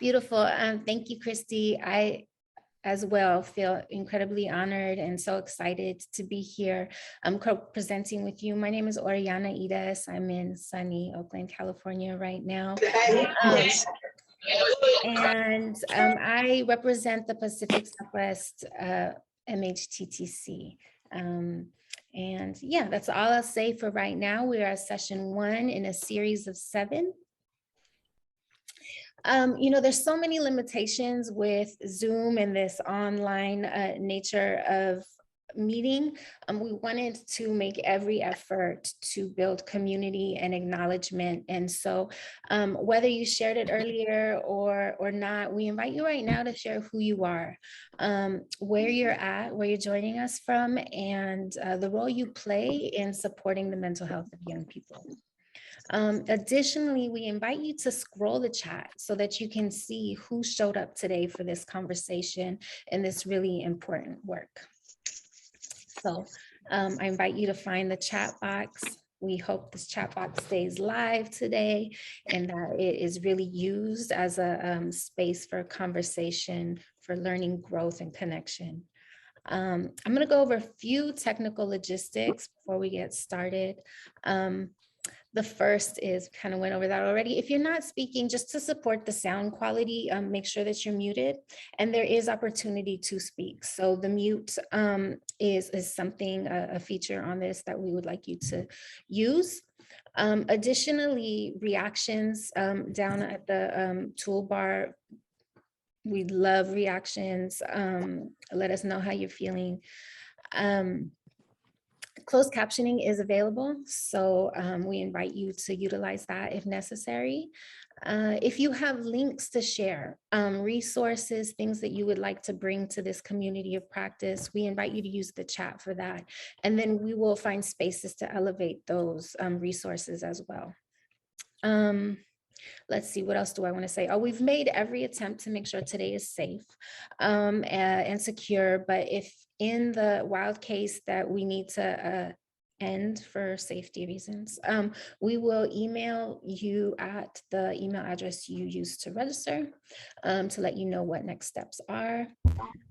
Beautiful. Thank you, Christy. I as well feel incredibly honored and so excited to be here. I'm co-presenting with you. My name is Oriana Ides. I'm in sunny Oakland, California right now. I represent the Pacific Southwest MHTTC. And yeah, that's all I'll say for right now. We are at session 1 in a series of 7. There's so many limitations with Zoom and this online nature of meeting. We wanted to make every effort to build community and acknowledgement. And so whether you shared it earlier or not, we invite you right now to share who you are, where you're at, where you're joining us from, and the role you play in supporting the mental health of young people. Additionally, we invite you to scroll the chat so that you can see who showed up today for this conversation and this really important work. So I invite you to find the chat box. We hope this chat box stays live today and that it is really used as a space for conversation, for learning, growth, and connection. I'm going to go over a few technical logistics before we get started. The first is, kind of went over that already. If you're not speaking, just to support the sound quality, make sure that you're muted, and there is opportunity to speak. So the mute is something, a feature on this that we would like you to use. Additionally, reactions down at the toolbar. We'd love reactions. Let us know how you're feeling. Closed captioning is available, so we invite you to utilize that if necessary. If you have links to share, resources, things that you would like to bring to this community of practice, we invite you to use the chat for that. And then we will find spaces to elevate those resources as well. Let's see, what else do I want to say? Oh, we've made every attempt to make sure today is safe and secure, but if in the wild case that we need to end for safety reasons, we will email you at the email address you used to register to let you know what next steps are.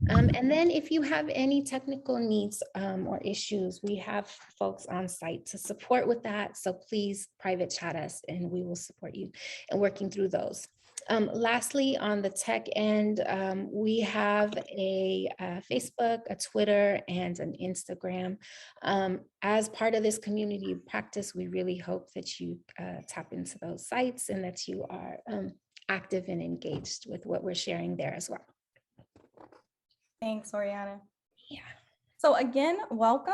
And then if you have any technical needs or issues, we have folks on site to support with that. So please private chat us and we will support you in working through those. Lastly, on the tech end, we have a Facebook, a Twitter, and an Instagram. As part of this community practice, we really hope that you tap into those sites and that you are active and engaged with what we're sharing there as well. Thanks, Oriana. Yeah. So again, welcome.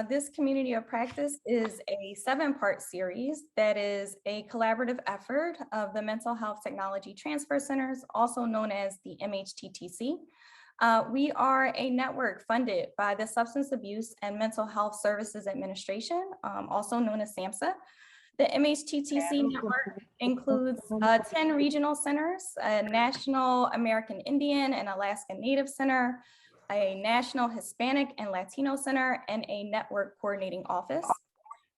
This community of practice is a 7-part series that is a collaborative effort of the Mental Health Technology Transfer Centers, also known as the MHTTC. We are a network funded by the Substance Abuse and Mental Health Services Administration, also known as SAMHSA. The MHTTC network includes 10 regional centers, a National American Indian and Alaska Native Center, a National Hispanic and Latino Center, and a network coordinating office.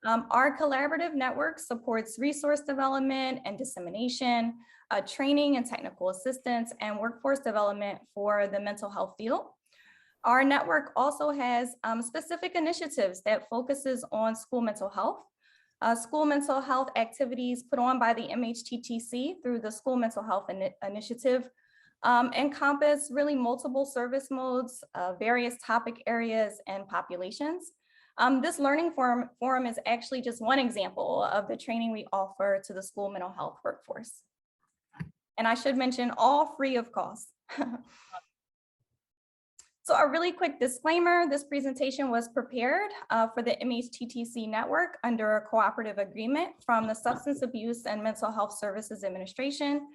Our collaborative network supports resource development and dissemination, training and technical assistance, and workforce development for the mental health field. Our network also has specific initiatives that focuses on school mental health. School mental health activities put on by the MHTTC through the School Mental Health Initiative encompass really multiple service modes, various topic areas and populations. This learning forum is actually just one example of the training we offer to the school mental health workforce. And I should mention, all free of cost. So a really quick disclaimer, this presentation was prepared for the MHTTC network under a cooperative agreement from the Substance Abuse and Mental Health Services Administration.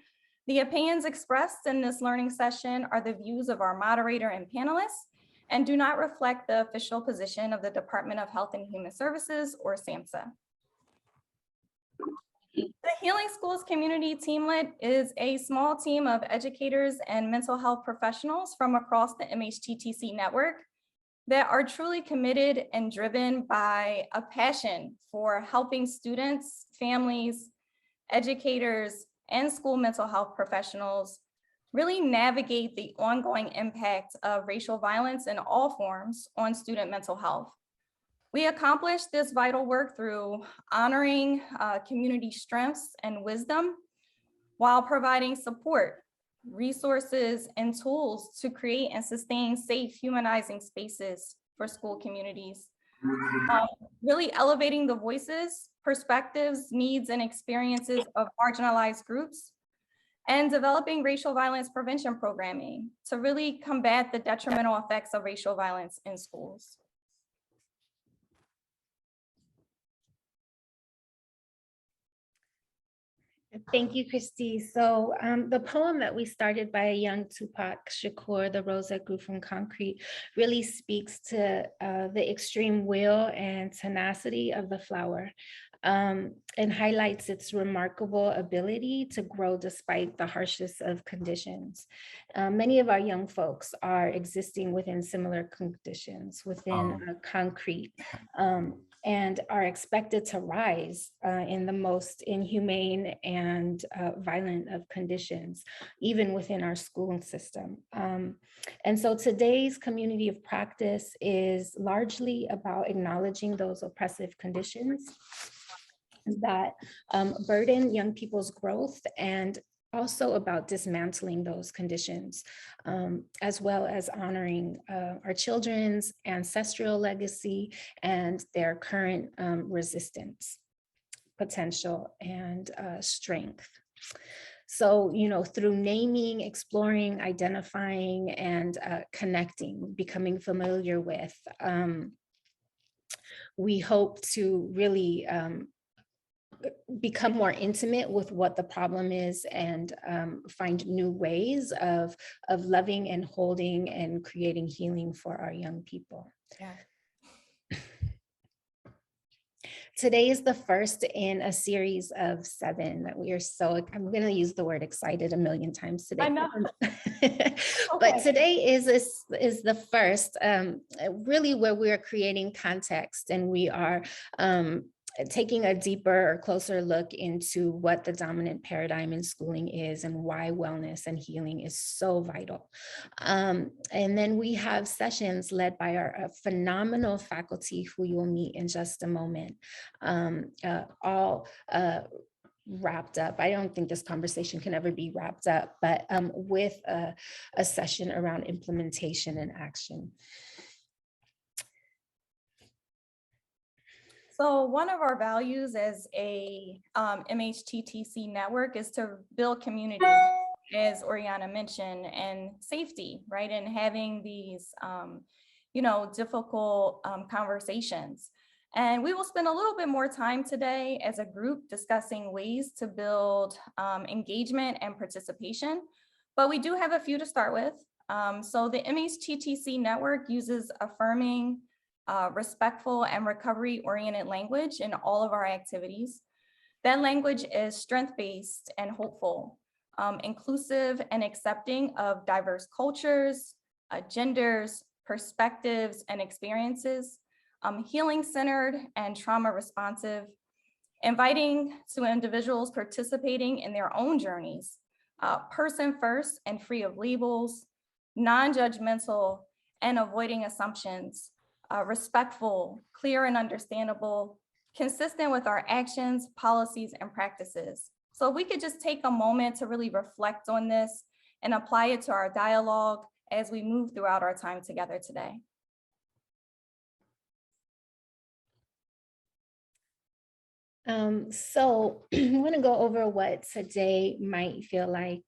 The opinions expressed in this learning session are the views of our moderator and panelists and do not reflect the official position of the Department of Health and Human Services or SAMHSA. The Healing Schools Community Teamlet is a small team of educators and mental health professionals from across the MHTTC network that are truly committed and driven by a passion for helping students, families, educators, and school mental health professionals really navigate the ongoing impact of racial violence in all forms on student mental health. We accomplish this vital work through honoring community strengths and wisdom while providing support, resources, and tools to create and sustain safe, humanizing spaces for school communities. Really elevating the voices, perspectives, needs, and experiences of marginalized groups, and developing racial violence prevention programming to really combat the detrimental effects of racial violence in schools. Thank you, Christy. So the poem that we started by a young Tupac Shakur, The Rose That Grew from Concrete, really speaks to the extreme will and tenacity of the flower, and highlights its remarkable ability to grow despite the harshest of conditions. Many of our young folks are existing within similar conditions, within concrete, and are expected to rise in the most inhumane and violent of conditions, even within our schooling system. And so today's community of practice is largely about acknowledging those oppressive conditions that burden young people's growth, and also about dismantling those conditions, as well as honoring our children's ancestral legacy and their current resistance, potential, and strength. So, through naming, exploring, identifying, and connecting, becoming familiar with, we hope to really become more intimate with what the problem is, and find new ways of loving and holding and creating healing for our young people. Yeah. Today is the first in a series of 7 that we are I'm going to use the word excited a million times today. I know. But today is the first, really, where we are creating context, and we are taking a deeper or closer look into what the dominant paradigm in schooling is, and why wellness and healing is so vital. And then we have sessions led by our phenomenal faculty, who you will meet in just a moment, all wrapped up. I don't think this conversation can ever be wrapped up, but with a session around implementation and action. So one of our values as a MHTTC network is to build community, as Oriana mentioned, and safety, right? And having these, difficult conversations. And we will spend a little bit more time today as a group discussing ways to build engagement and participation, but we do have a few to start with. So the MHTTC network uses affirming, respectful, and recovery-oriented language in all of our activities. That language is strength-based and hopeful, inclusive and accepting of diverse cultures, genders, perspectives, and experiences, healing-centered and trauma-responsive, inviting to individuals participating in their own journeys, person-first and free of labels, non-judgmental, and avoiding assumptions, respectful, clear and understandable, consistent with our actions, policies, and practices. So if we could just take a moment to really reflect on this and apply it to our dialogue as we move throughout our time together today. So I want to go over what today might feel like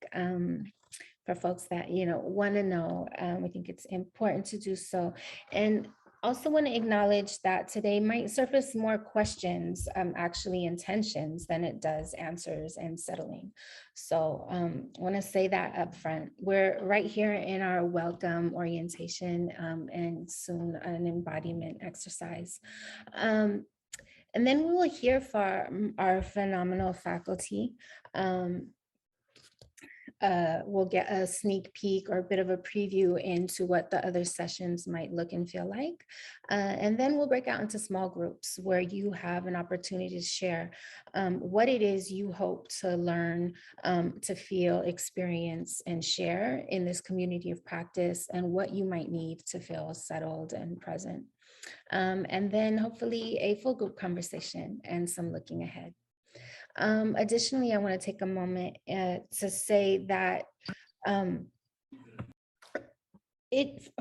for folks that want to know. I think it's important to do so, and also want to acknowledge that today might surface more questions, actually intentions, than it does answers and settling. So I want to say that up front. We're right here in our welcome orientation, and soon an embodiment exercise. And then we will hear from our phenomenal faculty. we'll get a sneak peek or a bit of a preview into what the other sessions might look and feel like. And then we'll break out into small groups where you have an opportunity to share what it is you hope to learn, to feel, experience, and share in this community of practice, and what you might need to feel settled and present. And then hopefully a full group conversation and some looking ahead. Additionally, I want to take a moment to say that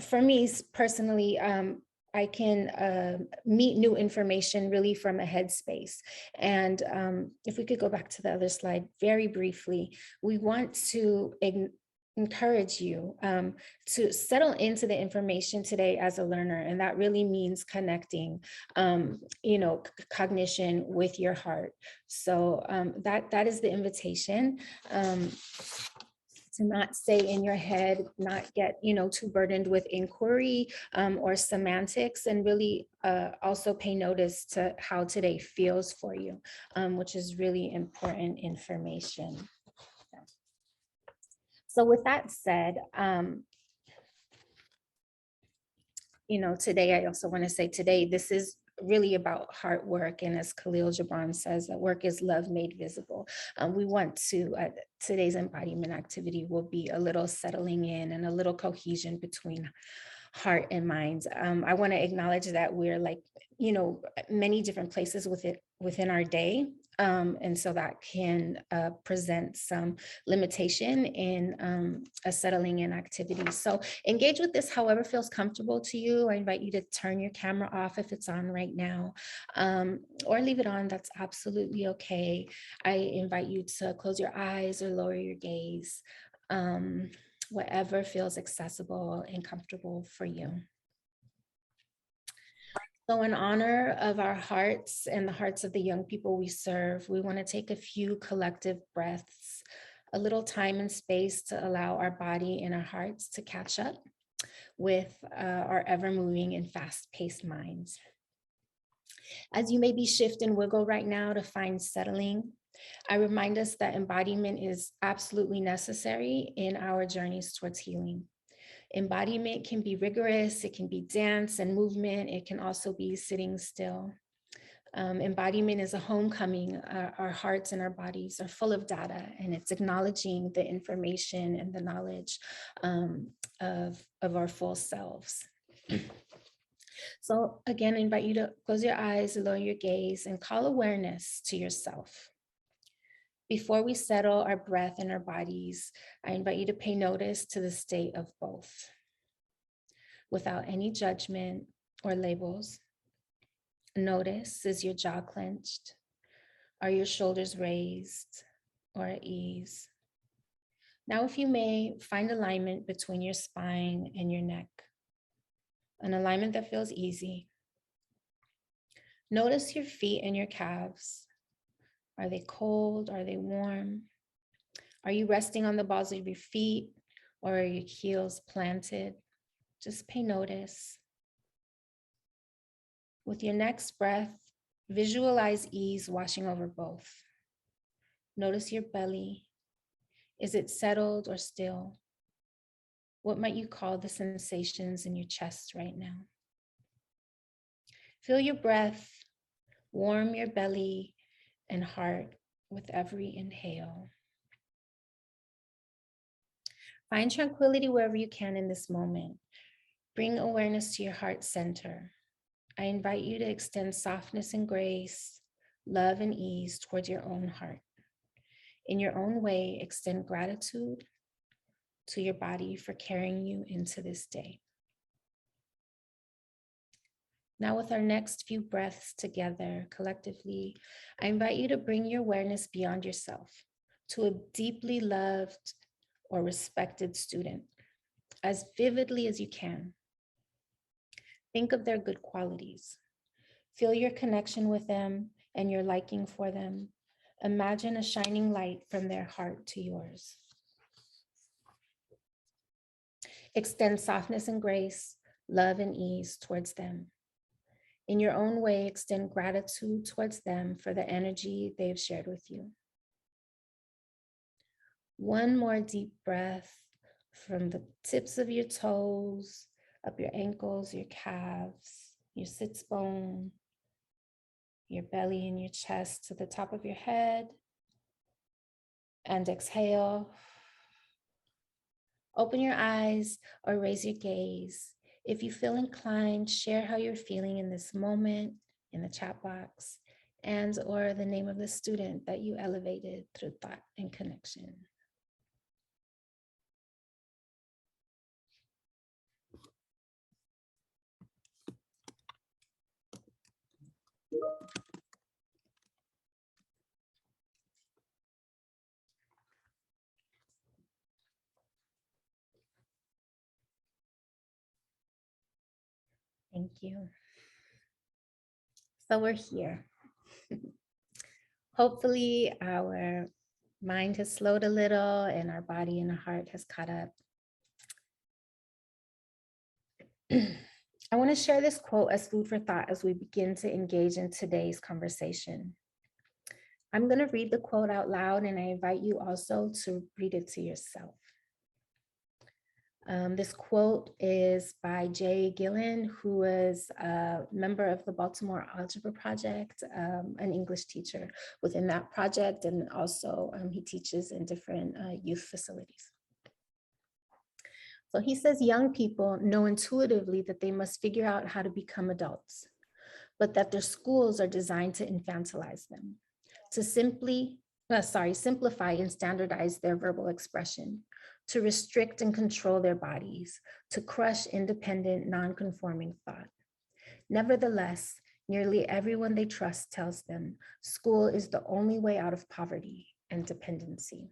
for me personally, I can meet new information really from a headspace. And if we could go back to the other slide very briefly, we want to encourage you to settle into the information today as a learner. And that really means connecting, cognition with your heart. So that is the invitation. To not stay in your head, not get too burdened with inquiry or semantics, and really also pay notice to how today feels for you, which is really important information. So with that said, today I also want to say today, this is really about heart work. And as Khalil Gibran says, that work is love made visible. We want to, today's embodiment activity will be a little settling in and a little cohesion between heart and mind. I want to acknowledge that we're like, many different places within our day. And so that can present some limitation in a settling in activity. So engage with this however feels comfortable to you. I invite you to turn your camera off if it's on right now, or leave it on. That's absolutely okay. I invite you to close your eyes or lower your gaze, whatever feels accessible and comfortable for you. So in honor of our hearts and the hearts of the young people we serve, we want to take a few collective breaths, a little time and space to allow our body and our hearts to catch up with our ever-moving and fast-paced minds. As you maybe shift and wiggle right now to find settling, I remind us that embodiment is absolutely necessary in our journeys towards healing. Embodiment can be rigorous, it can be dance and movement, it can also be sitting still. Embodiment is a homecoming. Our hearts and our bodies are full of data, and it's acknowledging the information and the knowledge of our full selves. So again, I invite you to close your eyes, lower your gaze, and call awareness to yourself. Before we settle our breath and our bodies, I invite you to pay notice to the state of both, without any judgment or labels. Notice, is your jaw clenched? Are your shoulders raised or at ease? Now, if you may, find alignment between your spine and your neck, an alignment that feels easy. Notice your feet and your calves. Are they cold? Are they warm? Are you resting on the balls of your feet, or are your heels planted? Just pay notice. With your next breath, visualize ease washing over both. Notice your belly. Is it settled or still? What might you call the sensations in your chest right now? Feel your breath, warm your belly and heart with every inhale. Find tranquility wherever you can in this moment. Bring awareness to your heart center. I invite you to extend softness and grace, love and ease towards your own heart. In your own way, extend gratitude to your body for carrying you into this day. Now, with our next few breaths together collectively, I invite you to bring your awareness beyond yourself to a deeply loved or respected student, as vividly as you can. Think of their good qualities. Feel your connection with them and your liking for them. Imagine a shining light from their heart to yours. Extend softness and grace, love and ease towards them. In your own way, extend gratitude towards them for the energy they've shared with you. One more deep breath from the tips of your toes, up your ankles, your calves, your sits bone, your belly and your chest to the top of your head. And exhale. Open your eyes or raise your gaze. If you feel inclined, share how you're feeling in this moment in the chat box, and or the name of the student that you elevated through thought and connection. Thank you. So we're here. Hopefully our mind has slowed a little and our body and our heart has caught up. I want to share this quote as food for thought as we begin to engage in today's conversation. I'm going to read the quote out loud, and I invite you also to read it to yourself. This quote is by Jay Gillen, who was a member of the Baltimore Algebra Project, an English teacher within that project, and also he teaches in different youth facilities. So he says, young people know intuitively that they must figure out how to become adults, but that their schools are designed to infantilize them, to simplify and standardize their verbal expression, to restrict and control their bodies, to crush independent, non-conforming thought. Nevertheless, nearly everyone they trust tells them school is the only way out of poverty and dependency.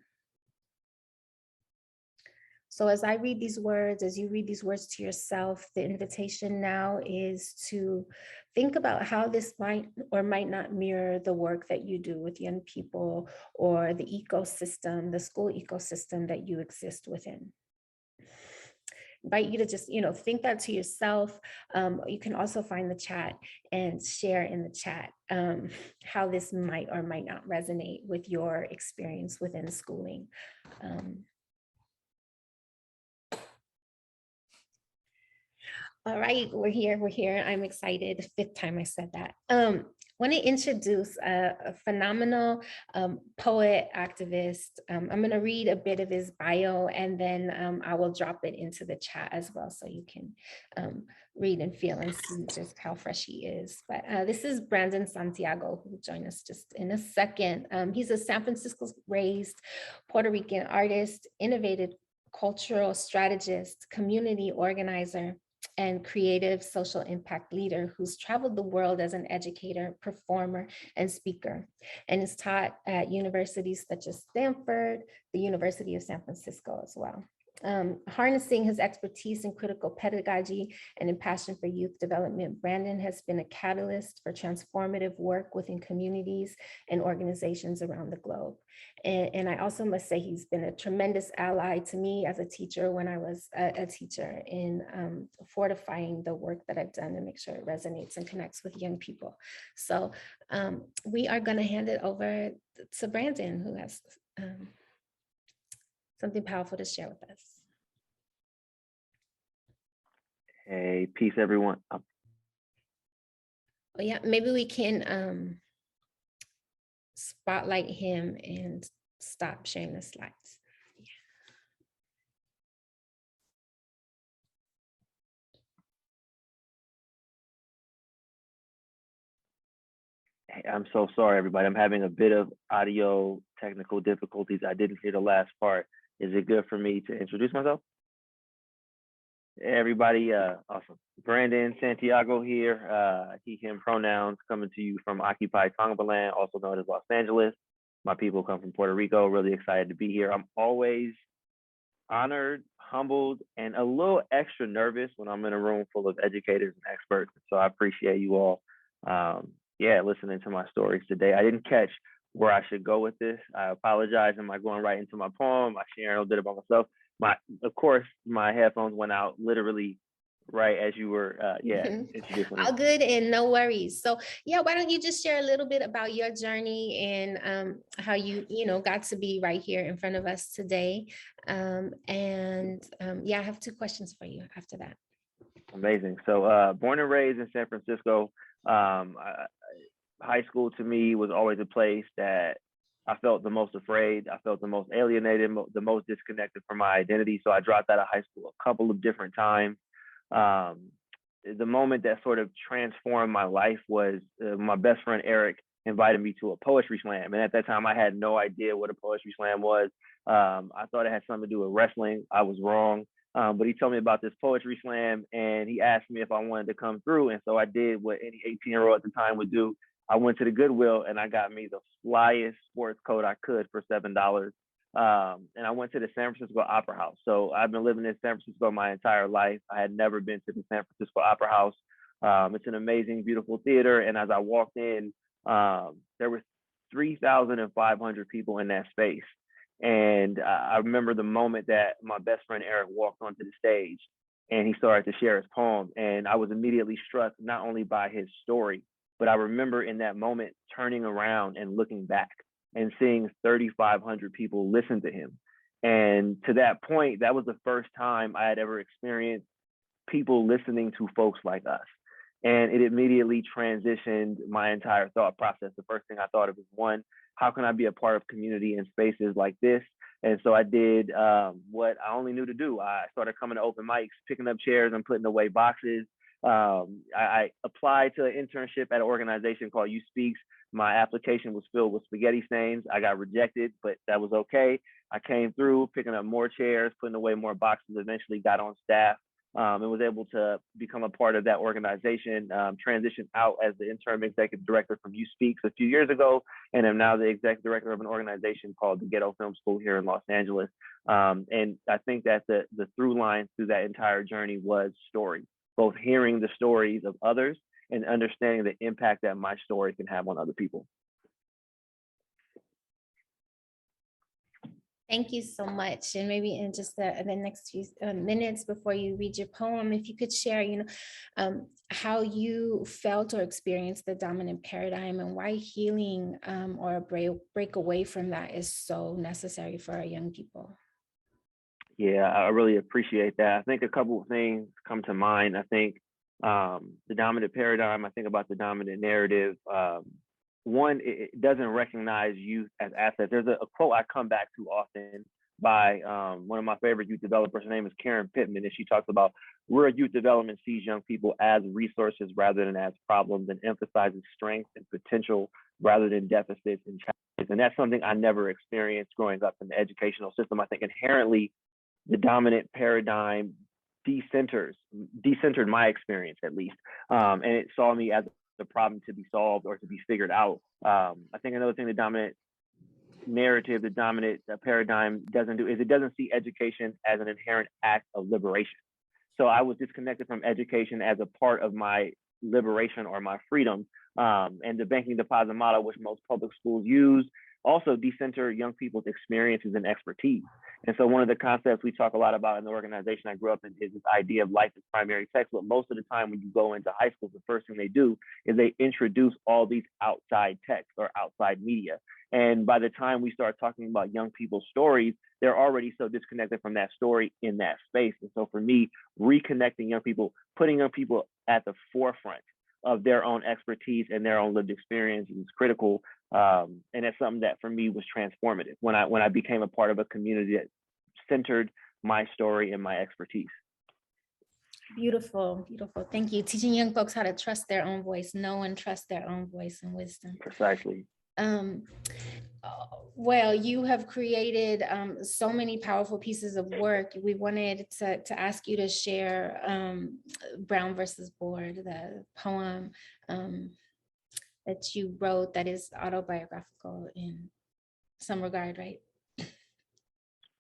So as I read these words, as you read these words to yourself, the invitation now is to think about how this might or might not mirror the work that you do with young people or the ecosystem, the school ecosystem that you exist within. Invite you to just, think that to yourself. You can also find the chat and share in the chat how this might or might not resonate with your experience within schooling. All right, we're here. I'm excited. The fifth time I said that. I want to introduce a phenomenal poet, activist. I'm going to read a bit of his bio, and then I will drop it into the chat as well, so you can read and feel and see just how fresh he is. But this is Brandon Santiago, who will join us just in a second. He's a San Francisco-raised Puerto Rican artist, innovative cultural strategist, community organizer, and creative social impact leader who's traveled the world as an educator, performer, and speaker, and is taught at universities such as Stanford, the University of San Francisco as well. Harnessing his expertise in critical pedagogy and in passion for youth development, Brandon has been a catalyst for transformative work within communities and organizations around the globe. And I also must say he's been a tremendous ally to me as a teacher when I was a teacher in fortifying the work that I've done to make sure it resonates and connects with young people. So we are going to hand it over to Brandon, who has something powerful to share with us. Hey, peace, everyone. Oh, yeah, maybe we can spotlight him and stop sharing the slides. Hey, I'm so sorry, everybody. I'm having a bit of audio technical difficulties. I didn't hear the last part. Is it good for me to introduce myself? Hey, everybody, awesome. Brandon Santiago here, he, him pronouns, coming to you from occupied Tongvaland, also known as Los Angeles. My people come from Puerto Rico. Really excited to be here. I'm always honored, humbled, and a little extra nervous when I'm in a room full of educators and experts. So I appreciate you all, listening to my stories today. I didn't catch where I should go with this. I apologize. Am I going right into my poem? Am I sharing a little bit about myself? Of course, my headphones went out literally right as you were, introducing me. All good and no worries. So yeah, why don't you just share a little bit about your journey and how you got to be right here in front of us today. Yeah, I have two questions for you after that. Amazing. So born and raised in San Francisco. High school to me was always a place that I felt the most afraid. I felt the most alienated, the most disconnected from my identity. So I dropped out of high school a couple of different times. Um, the moment that sort of transformed my life was my best friend Eric invited me to a poetry slam. And at that time, I had no idea what a poetry slam was. I thought it had something to do with wrestling. I was wrong. But he told me about this poetry slam and he asked me if I wanted to come through. And so I did what any 18-year-old at the time would do. I went to the Goodwill and I got me the flyest sports coat I could for $7. And I went to the San Francisco Opera House. So I've been living in San Francisco my entire life. I had never been to the San Francisco Opera House. It's an amazing, beautiful theater. And as I walked in, there were 3,500 people in that space. And I remember the moment that my best friend Eric walked onto the stage and he started to share his poem. And I was immediately struck not only by his story, but I remember in that moment turning around and looking back and seeing 3,500 people listen to him. And to that point, that was the first time I had ever experienced people listening to folks like us. And it immediately transitioned my entire thought process. The first thing I thought of was, one, how can I be a part of community in spaces like this? And so I did what I only knew to do. I started coming to open mics, picking up chairs and putting away boxes. I applied to an internship at an organization called You Speaks. My application was filled with spaghetti stains. I got rejected, but that was okay. I came through, picking up more chairs, putting away more boxes, eventually got on staff, and was able to become a part of that organization, transitioned out as the interim executive director from You Speaks a few years ago, and am now the executive director of an organization called the Ghetto Film School here in Los Angeles. And I think that the through line through that entire journey was story, both hearing the stories of others and understanding the impact that my story can have on other people. Thank you so much. And maybe in just the next few minutes before you read your poem, if you could share, how you felt or experienced the dominant paradigm and why healing or a break away from that is so necessary for our young people. Yeah, I really appreciate that. I think a couple of things come to mind. I think the dominant paradigm, I think about the dominant narrative. One, it doesn't recognize youth as assets. There's a quote I come back to often by one of my favorite youth developers. Her name is Karen Pittman, and she talks about rural youth development sees young people as resources rather than as problems, and emphasizes strength and potential rather than deficits and challenges. And that's something I never experienced growing up in the educational system. I think inherently the dominant paradigm decentered my experience, at least, and it saw me as the problem to be solved or to be figured out. I think another thing the dominant narrative, the dominant paradigm doesn't do is it doesn't see education as an inherent act of liberation. So I was disconnected from education as a part of my liberation or my freedom. And the banking deposit model, which most public schools use, also decenter young people's experiences and expertise. And so one of the concepts we talk a lot about in the organization I grew up in is this idea of life as primary text. But most of the time when you go into high school, the first thing they do is they introduce all these outside texts or outside media. And by the time we start talking about young people's stories, they're already so disconnected from that story in that space. And so for me, reconnecting young people, putting young people at the forefront of their own expertise and their own lived experience is critical. And that's something that for me was transformative when I became a part of a community that centered my story and my expertise. Beautiful, beautiful. Thank you. Teaching young folks how to trust their own voice, know and trust their own voice and wisdom. Precisely. Well, you have created so many powerful pieces of work. We wanted to ask you to share Brown versus Board, the poem that you wrote that is autobiographical in some regard, right?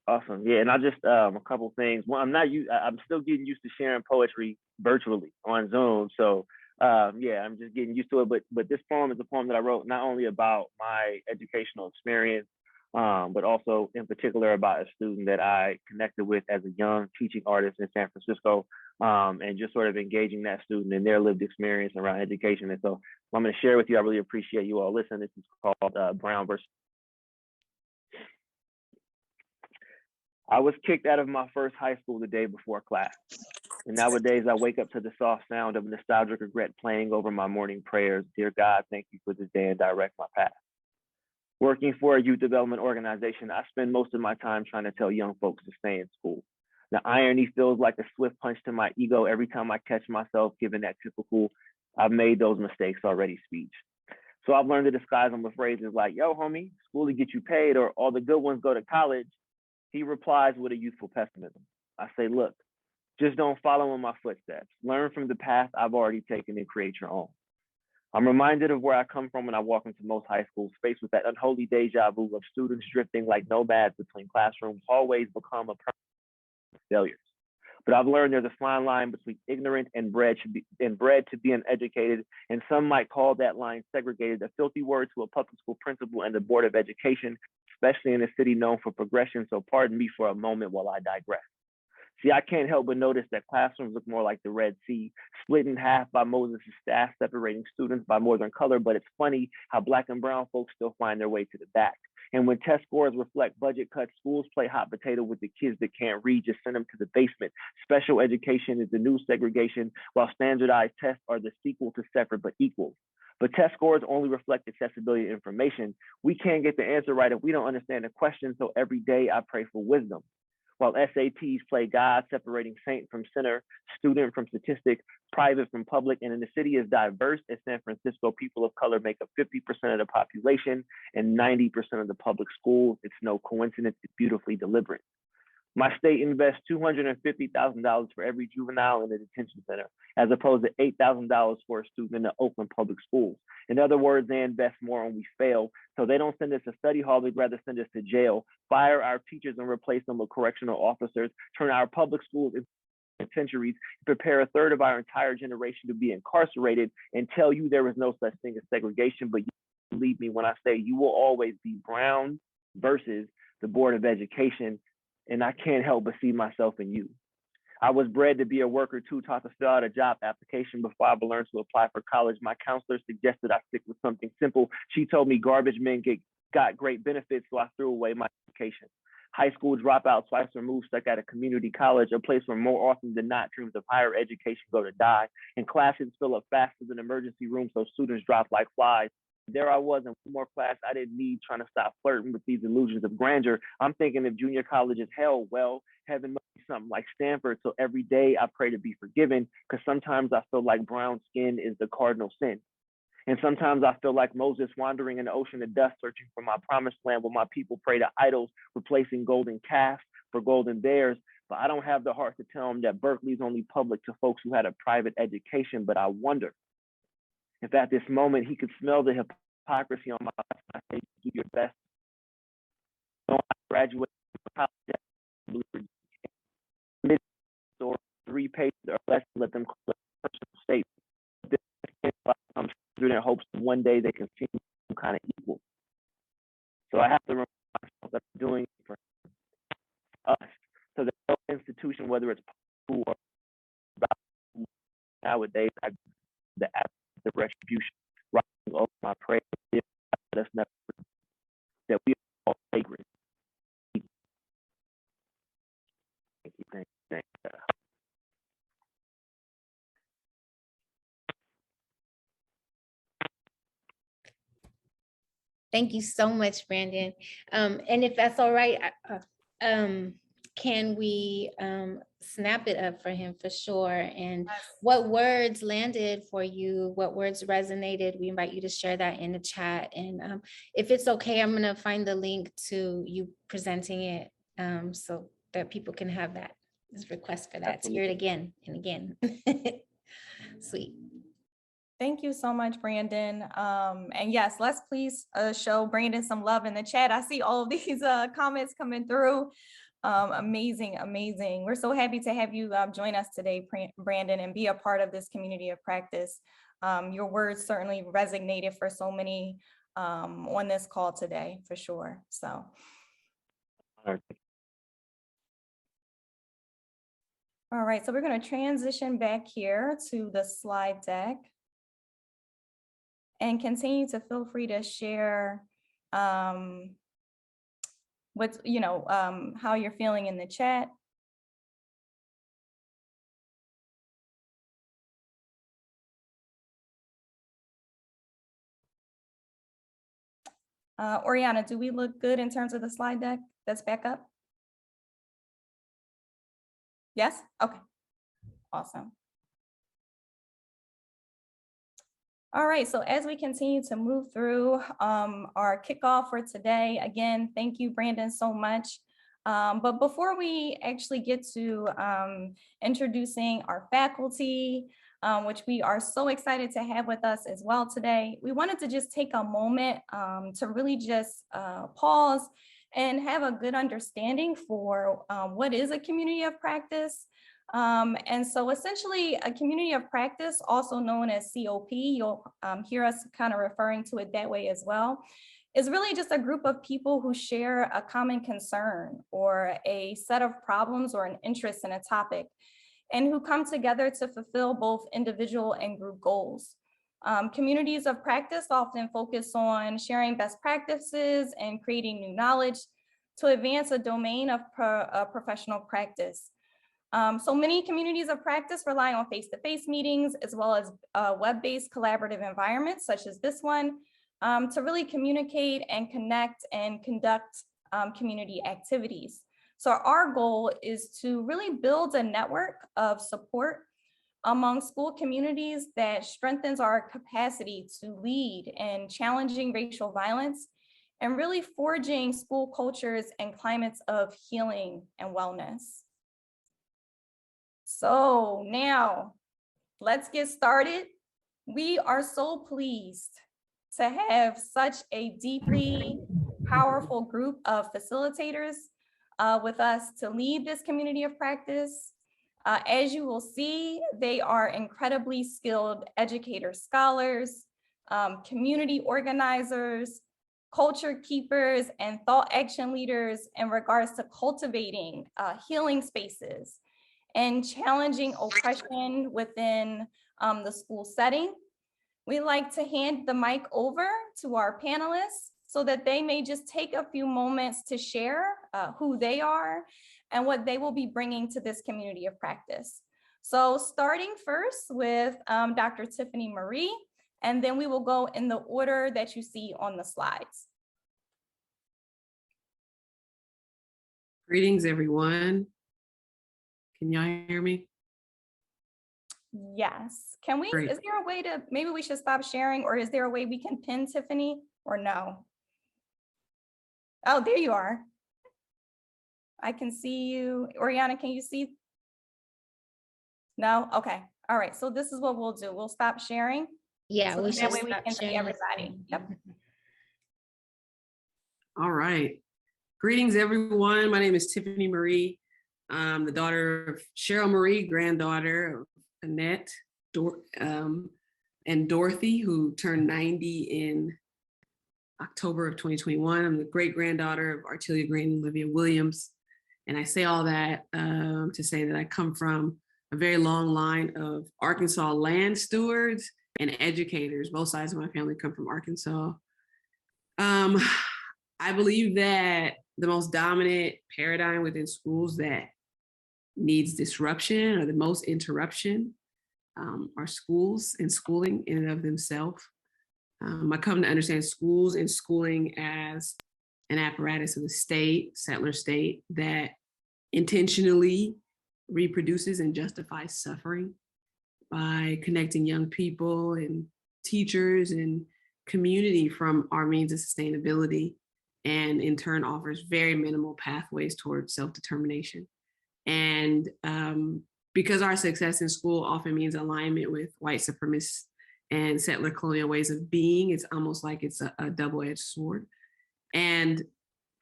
Awesome. Yeah, and I just a couple things. Well, I'm still getting used to sharing poetry virtually on Zoom. So yeah, I'm just getting used to it. But this poem is a poem that I wrote not only about my educational experience, but also in particular about a student that I connected with as a young teaching artist in San Francisco, and just sort of engaging that student in their lived experience around education. And so I'm going to share with you. I really appreciate you all listening. This is called Brown versus. I was kicked out of my first high school the day before class. And nowadays I wake up to the soft sound of nostalgic regret playing over my morning prayers. Dear God, thank you for this day and direct my path. Working for a youth development organization, I spend most of my time trying to tell young folks to stay in school. The irony feels like a swift punch to my ego every time I catch myself giving that typical "I've made those mistakes already" speech. So I've learned to disguise them with phrases like, "Yo, homie, school to get you paid," or "all the good ones go to college." He replies with a youthful pessimism. I say, look, just don't follow in my footsteps. Learn from the path I've already taken and create your own. I'm reminded of where I come from when I walk into most high schools, faced with that unholy deja vu of students drifting like nomads between classrooms, hallways become a permanent failures. But I've learned there's a fine line between ignorant and bred to be uneducated, and some might call that line segregated, a filthy word to a public school principal and the Board of Education, especially in a city known for progression. So pardon me for a moment while I digress. See, I can't help but notice that classrooms look more like the Red Sea, split in half by Moses' staff, separating students by more than color. But it's funny how Black and brown folks still find their way to the back. And when test scores reflect budget cuts, schools play hot potato with the kids that can't read, just send them to the basement. Special education is the new segregation, while standardized tests are the sequel to separate but equal. But test scores only reflect accessibility information. We can't get the answer right if we don't understand the question, so every day I pray for wisdom. While SATs play God, separating saint from sinner, student from statistic, private from public, and in the city as diverse as San Francisco, people of color make up 50% of the population and 90% of the public schools. It's no coincidence, it's beautifully deliberate. My state invests $250,000 for every juvenile in the detention center, as opposed to $8,000 for a student in the Oakland public schools. In other words, they invest more when we fail. So they don't send us to study hall, they'd rather send us to jail, fire our teachers and replace them with correctional officers, turn our public schools into penitentiaries, prepare a third of our entire generation to be incarcerated, and tell you there is no such thing as segregation. But you believe me when I say you will always be Brown versus the Board of Education. And I can't help but see myself in you. I was bred to be a worker too, taught to fill out a job application before I learned to apply for college. My counselor suggested I stick with something simple. She told me garbage men got great benefits, so I threw away my education. High school dropout, twice removed, stuck at a community college, a place where more often than not dreams of higher education go to die. And classes fill up faster than emergency rooms, so students drop like flies. There I was in one more class I didn't need, trying to stop flirting with these illusions of grandeur. I'm thinking if junior college is hell, well, heaven must be something like Stanford. So every day I pray to be forgiven, because sometimes I feel like brown skin is the cardinal sin. And sometimes I feel like Moses wandering in the ocean of dust, searching for my promised land, where my people pray to idols, replacing golden calves for golden bears. But I don't have the heart to tell them that Berkeley's only public to folks who had a private education. But I wonder if at this moment he could smell the hypocrisy on my life. I say, do your best. Don't graduate from college or 3 pages or less, let them call it personal statement. I'm sure in hopes that one day they can see some kind of equal. So I have to remind myself that I'm doing it for us. So that no institution, whether it's school or nowadays, the retribution rising over my prayer, let us know that we are all sacred. Thank you. Thank you so much, Brandon. And if that's all right, can we snap it up for him for sure? And what words landed for you? What words resonated? We invite you to share that in the chat. And if it's okay, I'm gonna find the link to you presenting it so that people can have that as request for that to hear it again and again. Sweet. Thank you so much, Brandon. And yes, let's please show Brandon some love in the chat. I see all of these comments coming through. Amazing, amazing. We're so happy to have you join us today, Brandon, and be a part of this community of practice. Your words certainly resonated for so many on this call today for sure. So. All right, so we're going to transition back here to the slide deck and continue to feel free to share what's, how you're feeling in the chat. Oriana, do we look good in terms of the slide deck that's back up? Yes? Okay, awesome. All right, so as we continue to move through our kickoff for today, again, thank you, Brandon, so much. But before we actually get to introducing our faculty, which we are so excited to have with us as well today, we wanted to just take a moment to really just pause and have a good understanding for what is a community of practice. And so essentially a community of practice, also known as COP, you'll hear us kind of referring to it that way as well, is really just a group of people who share a common concern or a set of problems or an interest in a topic, and who come together to fulfill both individual and group goals. Communities of practice often focus on sharing best practices and creating new knowledge to advance a domain of professional practice. So many communities of practice rely on face-to-face meetings as well as web-based collaborative environments such as this one to really communicate and connect and conduct community activities. So our goal is to really build a network of support among school communities that strengthens our capacity to lead in challenging racial violence and really forging school cultures and climates of healing and wellness. So now let's get started. We are so pleased to have such a deeply powerful group of facilitators with us to lead this community of practice. As you will see, they are incredibly skilled educator scholars, community organizers, culture keepers, and thought action leaders in regards to cultivating healing spaces and challenging oppression within the school setting. We like to hand the mic over to our panelists so that they may just take a few moments to share who they are and what they will be bringing to this community of practice. So starting first with Dr. Tiffany Marie, and then we will go in the order that you see on the slides. Greetings, everyone. Can y'all hear me? Yes. Can we, Great. Is there a way to, maybe we should stop sharing, or is there a way we can pin Tiffany or no? Oh, there you are. I can see you. Oriana, can you see? No? Okay. All right. So this is what we'll do. We'll stop sharing. Yeah, So we that should way we stop can see sharing. everybody. Yep. All right. Greetings, everyone. My name is Tiffany Marie. I'm the daughter of Cheryl Marie, granddaughter of Annette and Dorothy, who turned 90 in October of 2021. I'm the great-granddaughter of Artelia Green and Olivia Williams. And I say all that to say that I come from a very long line of Arkansas land stewards and educators. Both sides of my family come from Arkansas. I believe that the most dominant paradigm within schools that needs disruption or the most interruption are schools and schooling in and of themselves. I come to understand schools and schooling as an apparatus of the state, settler state, that intentionally reproduces and justifies suffering by connecting young people and teachers and community from our means of sustainability, and in turn offers very minimal pathways towards self-determination. And because our success in school often means alignment with white supremacist and settler colonial ways of being, it's almost like it's a double-edged sword. And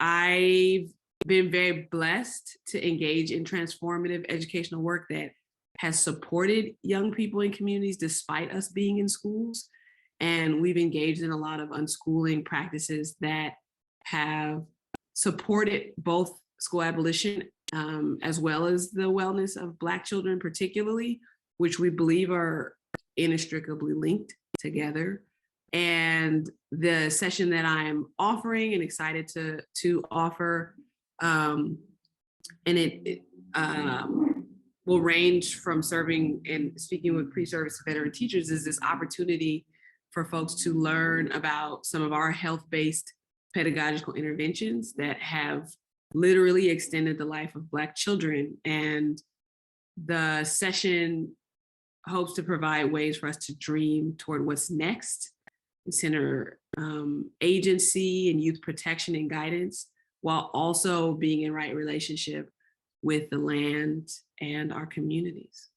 I've been very blessed to engage in transformative educational work that has supported young people in communities despite us being in schools. And we've engaged in a lot of unschooling practices that have supported both school abolition as well as the wellness of Black children particularly, which we believe are inextricably linked together. And the session that I'm offering and excited to offer, and it will range from serving and speaking with pre-service veteran teachers, is this opportunity for folks to learn about some of our health-based pedagogical interventions that have literally extended the life of Black children. And the session hopes to provide ways for us to dream toward what's next, and center agency and youth protection and guidance, while also being in right relationship with the land and our communities.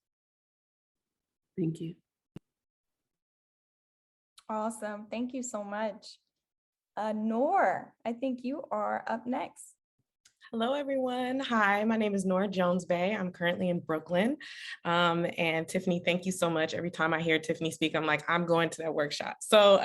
Thank you. Awesome. Thank you so much. Nora, I think you are up next. Hello, everyone. Hi, my name is Nora Jones Bay. I'm currently in Brooklyn. And Tiffany, thank you so much. Every time I hear Tiffany speak, I'm like, I'm going to that workshop. So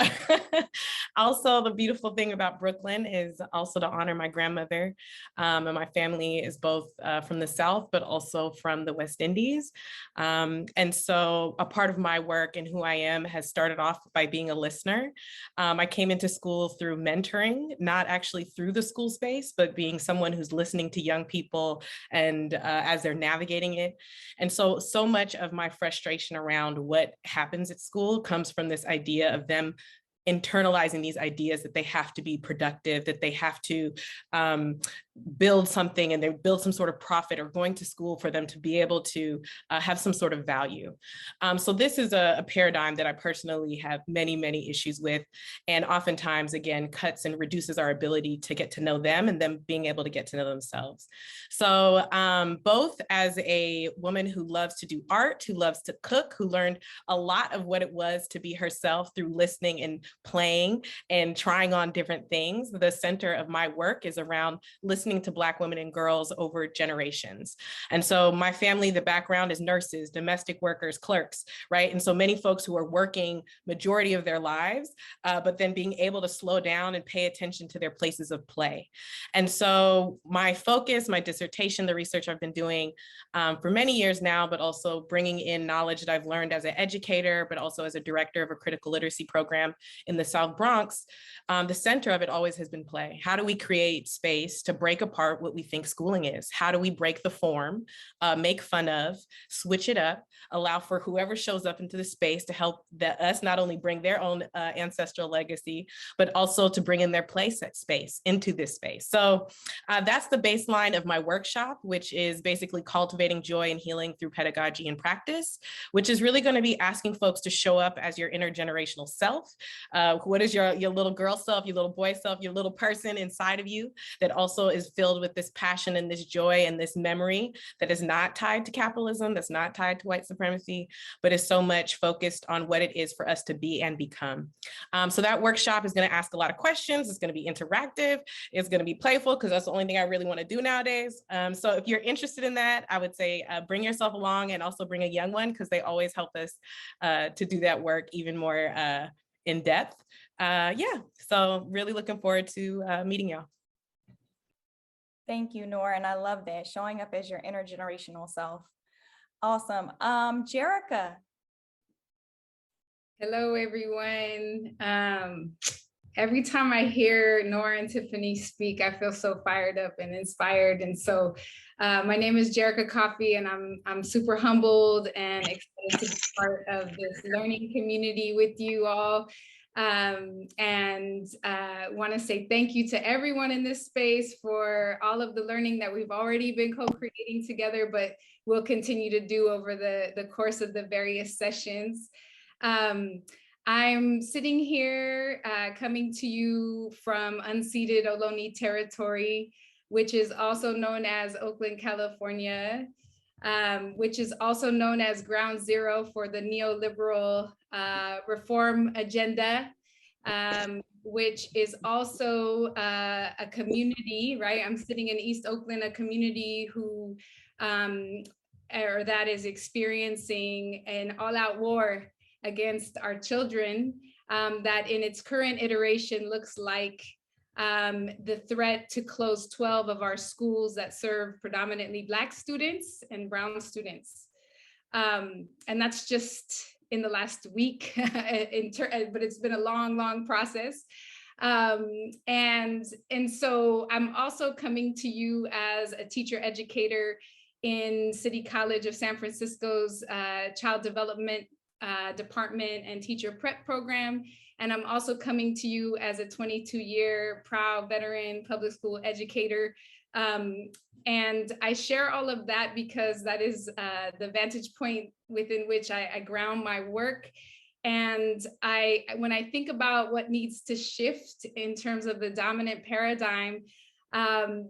also the beautiful thing about Brooklyn is also to honor my grandmother. And my family is both from the South, but also from the West Indies. And so a part of my work and who I am has started off by being a listener. I came into school through mentoring, not actually through the school space, but being someone who's listening to young people and as they're navigating it. And so much of my frustration around what happens at school comes from this idea of them internalizing these ideas that they have to be productive, that they have to build something and they build some sort of profit, or going to school for them to be able to have some sort of value. So this is a paradigm that I personally have many, many issues with, and oftentimes, again, cuts and reduces our ability to get to know them and them being able to get to know themselves. So both as a woman who loves to do art, who loves to cook, who learned a lot of what it was to be herself through listening and playing and trying on different things, the center of my work is around listening to Black women and girls over generations. And so my family, the background is nurses, domestic workers, clerks, right? And so many folks who are working majority of their lives, but then being able to slow down and pay attention to their places of play. And so my focus, my dissertation, the research I've been doing for many years now, but also bringing in knowledge that I've learned as an educator, but also as a director of a critical literacy program in the South Bronx, the center of it always has been play. How do we create space to break apart what we think schooling is? How do we break the form, make fun of, switch it up, allow for whoever shows up into the space to help us not only bring their own ancestral legacy, but also to bring in their place at space into this space. So that's the baseline of my workshop, which is basically cultivating joy and healing through pedagogy and practice, which is really going to be asking folks to show up as your intergenerational self. What is your little girl self, your little boy self, your little person inside of you that also is filled with this passion and this joy and this memory that is not tied to capitalism, that's not tied to white supremacy, but is so much focused on what it is for us to be and become. So that workshop is going to ask a lot of questions. It's going to be interactive. It's going to be playful, because that's the only thing I really want to do nowadays. So if you're interested in that, I would say bring yourself along, and also bring a young one, because they always help us to do that work even more in depth. Yeah, so really looking forward to meeting y'all. Thank you, Nora, and I love that, showing up as your intergenerational self. Awesome. Jerica. Hello, everyone. Every time I hear Nora and Tiffany speak, I feel so fired up and inspired. And so my name is Jerica Coffey, and I'm super humbled and excited to be part of this learning community with you all. And want to say thank you to everyone in this space for all of the learning that we've already been co-creating together, but we'll continue to do over the course of the various sessions. I'm sitting here coming to you from unceded Ohlone territory, which is also known as Oakland, California, which is also known as ground zero for the neoliberal reform agenda, which is also a community, right? I'm sitting in East Oakland, a community who, or that is experiencing an all-out war against our children, that in its current iteration looks like the threat to close 12 of our schools that serve predominantly Black students and Brown students. And that's just in the last week, but it's been a long, long process. And so I'm also coming to you as a teacher educator in City College of San Francisco's Child Development Department and Teacher Prep Program. And I'm also coming to you as a 22-year proud veteran public school educator. And I share all of that because that is the vantage point within which I ground my work. And when I think about what needs to shift in terms of the dominant paradigm,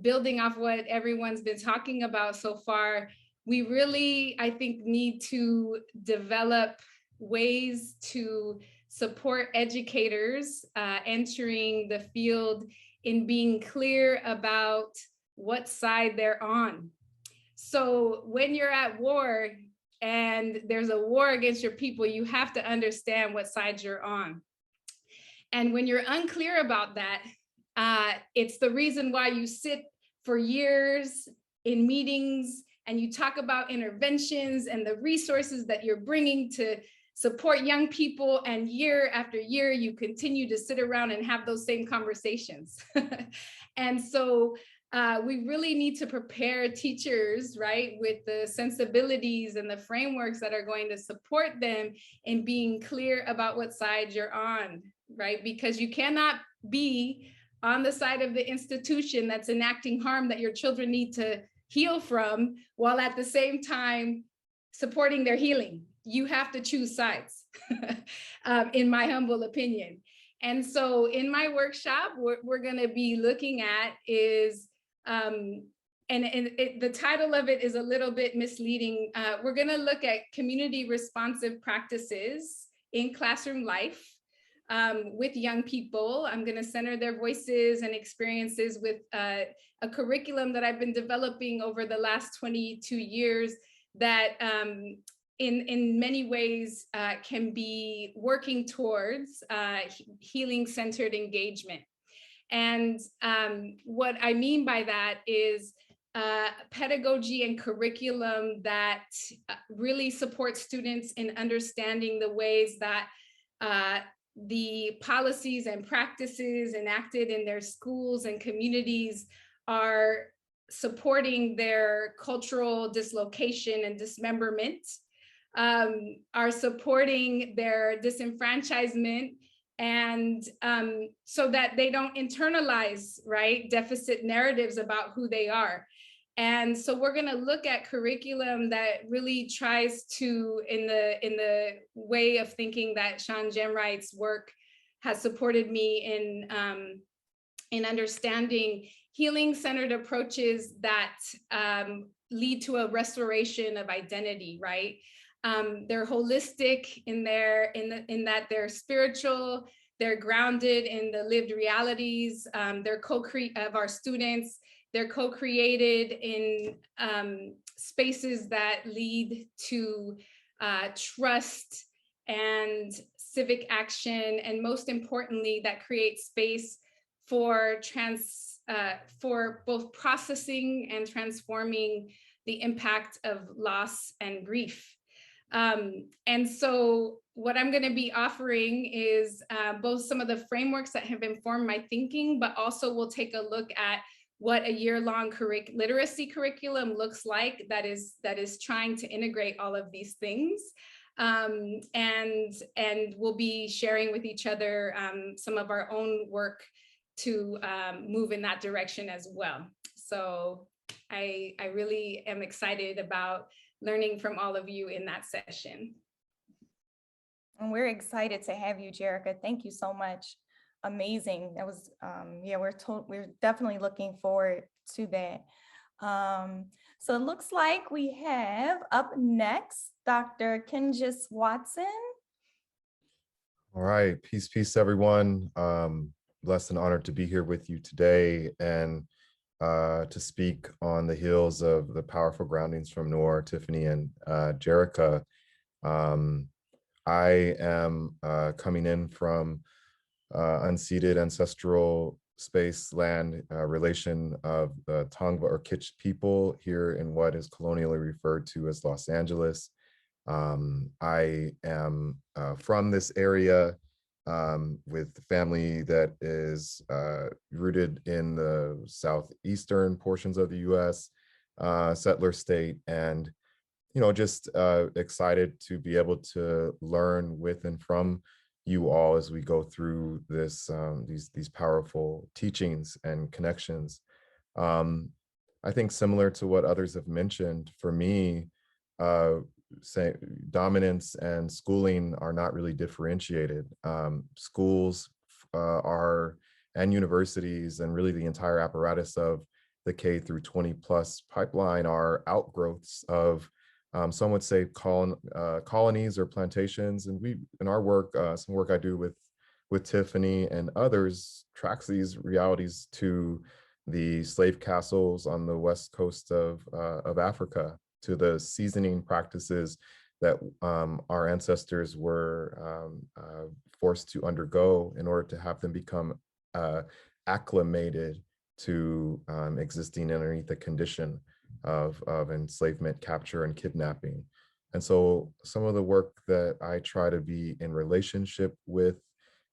building off what everyone's been talking about so far, we really, I think, need to develop ways to support educators entering the field in being clear about what side they're on. So when you're at war and there's a war against your people, you have to understand what side you're on. And when you're unclear about that, it's the reason why you sit for years in meetings and you talk about interventions and the resources that you're bringing to support young people, and year after year, you continue to sit around and have those same conversations. And so we really need to prepare teachers, right, with the sensibilities and the frameworks that are going to support them in being clear about what side you're on, right? Because you cannot be on the side of the institution that's enacting harm that your children need to heal from, while at the same time supporting their healing. You have to choose sides, in my humble opinion. And so in my workshop, what we're gonna be looking at is, the title of it is a little bit misleading. We're gonna look at community responsive practices in classroom life with young people. I'm gonna center their voices and experiences with a curriculum that I've been developing over the last 22 years that in many ways can be working towards healing-centered engagement. And what I mean by that is pedagogy and curriculum that really support students in understanding the ways that the policies and practices enacted in their schools and communities are supporting their cultural dislocation and dismemberment, are supporting their disenfranchisement, and so that they don't internalize, right, deficit narratives about who they are. And so we're going to look at curriculum that really tries to, in the way of thinking that Sean Gemright's work has supported me in understanding healing-centered approaches that lead to a restoration of identity, right? They're holistic in that they're spiritual, they're grounded in the lived realities, they're of our students, they're co-created in spaces that lead to trust and civic action, and most importantly, that create space for both processing and transforming the impact of loss and grief. And so what I'm going to be offering is both some of the frameworks that have informed my thinking, but also we'll take a look at what a year-long literacy curriculum looks like that is trying to integrate all of these things. And we'll be sharing with each other some of our own work to move in that direction as well. So I really am excited about learning from all of you in that session. And we're excited to have you, Jerica. Thank you so much. Amazing. That was, yeah, we're definitely looking forward to that. So it looks like we have up next, Dr. Kenjis Watson. All right, peace, everyone. Blessed and honored to be here with you today and to speak on the heels of the powerful groundings from Nora, Tiffany, and Jerica. I am coming in from unceded ancestral space land relation of the Tongva or Kitch people here in what is colonially referred to as Los Angeles. I am from this area with family that is rooted in the southeastern portions of the US, settler state, and just excited to be able to learn with and from you all as we go through this these powerful teachings and connections. Um, I think similar to what others have mentioned, for me, say dominance and schooling are not really differentiated. Schools are and universities and really the entire apparatus of the K through 20 plus pipeline are outgrowths of some would say colonies or plantations. And we, in our work, some work I do with Tiffany and others, tracks these realities to the slave castles on the west coast of Africa, to the seasoning practices that our ancestors were forced to undergo in order to have them become acclimated to existing underneath the condition of enslavement, capture, and kidnapping. And so some of the work that I try to be in relationship with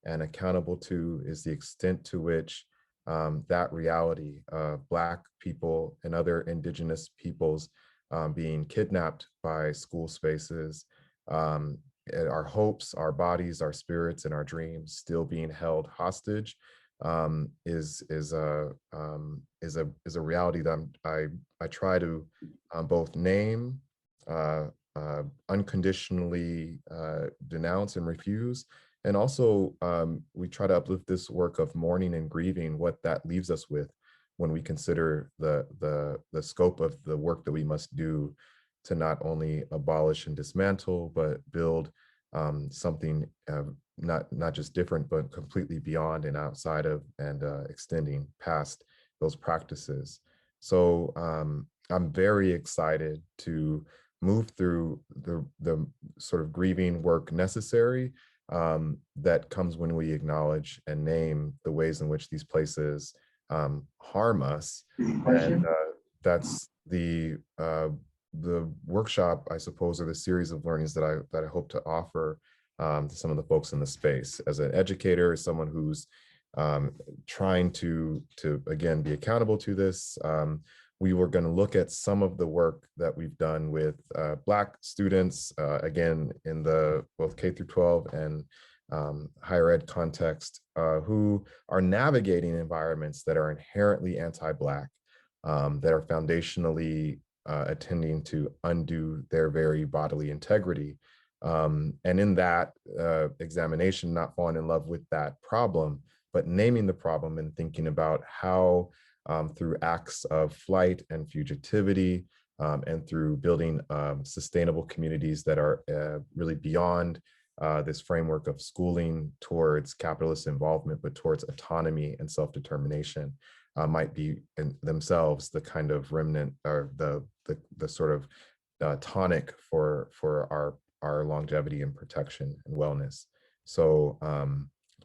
and accountable to is the extent to which that reality of Black people and other indigenous peoples being kidnapped by school spaces, our hopes, our bodies, our spirits, and our dreams still being held hostage is a reality that I try to both name, unconditionally denounce and refuse, and also we try to uplift this work of mourning and grieving, what that leaves us with when we consider the scope of the work that we must do to not only abolish and dismantle, but build something not just different, but completely beyond and outside of and extending past those practices. So I'm very excited to move through the sort of grieving work necessary that comes when we acknowledge and name the ways in which these places harm us. And that's the workshop, I suppose, or the series of learnings that I hope to offer to some of the folks in the space. As an educator, as someone who's trying to again be accountable to this, we were going to look at some of the work that we've done with Black students, again in the both K through 12 and higher ed context, who are navigating environments that are inherently anti-Black, that are foundationally attending to undo their very bodily integrity. And in that examination, not falling in love with that problem, but naming the problem and thinking about how through acts of flight and fugitivity and through building sustainable communities that are really beyond this framework of schooling towards capitalist involvement, but towards autonomy and self-determination, might be in themselves the kind of remnant or the sort of tonic for our longevity and protection and wellness. So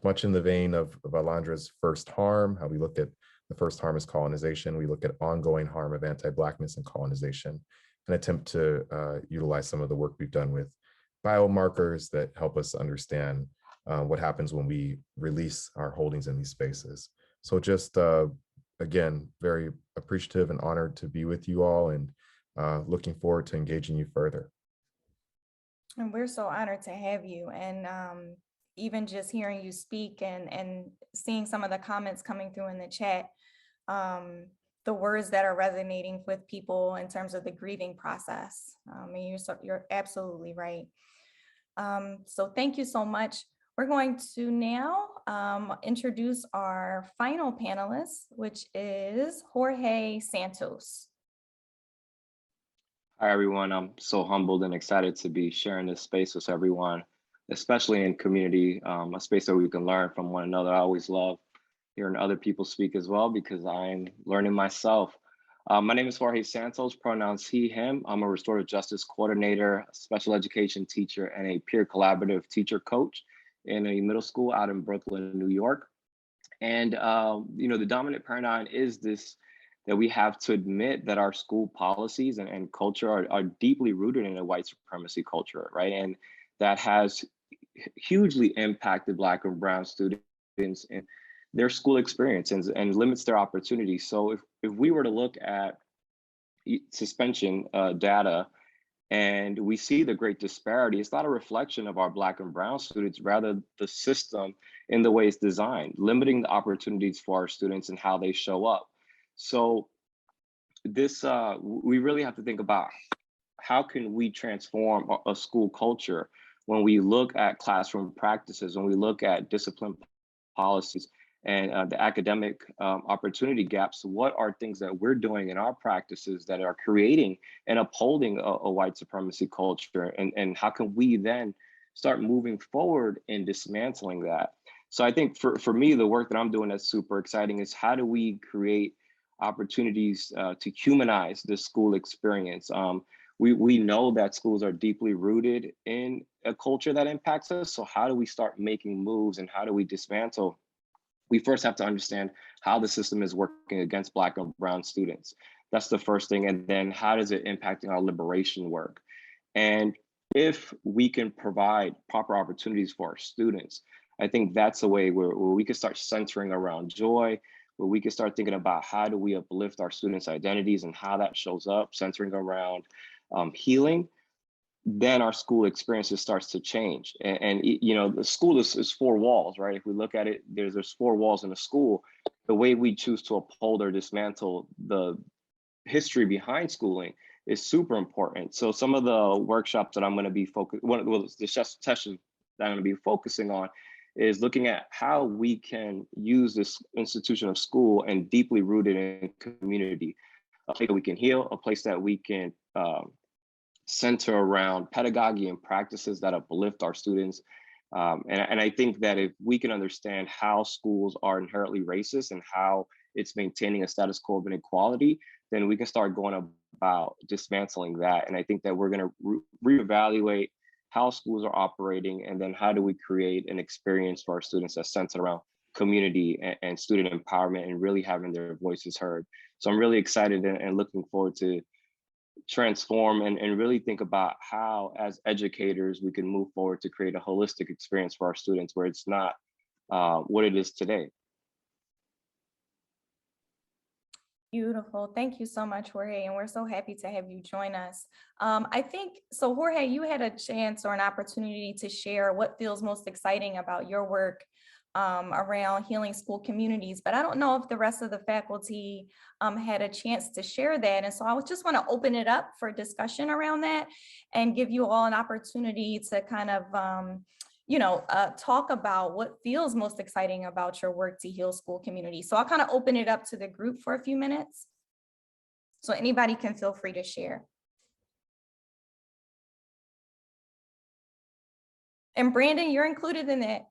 much in the vein of Alandra's first harm, how we look at the first harm as colonization, we look at ongoing harm of anti-Blackness and colonization, and attempt to utilize some of the work we've done with biomarkers that help us understand what happens when we release our holdings in these spaces. So just, again, very appreciative and honored to be with you all, and looking forward to engaging you further. And we're so honored to have you. And even just hearing you speak and seeing some of the comments coming through in the chat, the words that are resonating with people in terms of the grieving process. And you're absolutely right. So thank you so much. We're going to now introduce our final panelist, which is Jorge Santos. Hi, everyone. I'm so humbled and excited to be sharing this space with everyone, especially in community, a space that we can learn from one another. I always love hearing other people speak as well, because I'm learning myself. My name is Jorge Santos, pronouns he, him. I'm a restorative justice coordinator, a special education teacher, and a peer collaborative teacher coach in a middle school out in Brooklyn, New York. And, the dominant paradigm is this, that we have to admit that our school policies and culture are deeply rooted in a white supremacy culture, right? And that has hugely impacted Black and Brown students in their school experience and limits their opportunities. So if we were to look at suspension data and we see the great disparity, it's not a reflection of our Black and Brown students, rather the system in the way it's designed, limiting the opportunities for our students and how they show up. So this, we really have to think about how can we transform a school culture when we look at classroom practices, when we look at discipline policies and the academic opportunity gaps. What are things that we're doing in our practices that are creating and upholding a white supremacy culture? And how can we then start moving forward in dismantling that? So I think for me, the work that I'm doing that's super exciting is how do we create opportunities to humanize the school experience? We know that schools are deeply rooted in a culture that impacts us. So how do we start making moves and how do we dismantle? We first have to understand how the system is working against Black and Brown students. That's the first thing. And then how does it impact our liberation work? And if we can provide proper opportunities for our students, I think that's a way where we can start centering around joy, where we can start thinking about how do we uplift our students' identities and how that shows up, centering around healing. Then our school experiences starts to change. And the school is four walls, right? If we look at it, there's four walls in a school. The way we choose to uphold or dismantle the history behind schooling is super important. So some of the workshops that I'm going to be the session that I'm going to be focusing on is looking at how we can use this institution of school and deeply rooted in community, a place that we can heal, a place that we can center around pedagogy and practices that uplift our students. And I think that if we can understand how schools are inherently racist and how it's maintaining a status quo of inequality, then we can start going about dismantling that. And I think that we're going to reevaluate how schools are operating, and then how do we create an experience for our students that's centered around community and student empowerment and really having their voices heard. So I'm really excited and looking forward to transform and really think about how, as educators, we can move forward to create a holistic experience for our students where it's not what it is today. Beautiful. Thank you so much, Jorge. And we're so happy to have you join us. I think, so Jorge, you had a chance or an opportunity to share what feels most exciting about your work around healing school communities, but I don't know if the rest of the faculty had a chance to share that. And so I just want to open it up for discussion around that and give you all an opportunity to kind of talk about what feels most exciting about your work to heal school communities. So I'll kind of open it up to the group for a few minutes. So anybody can feel free to share. And Brandon, you're included in that.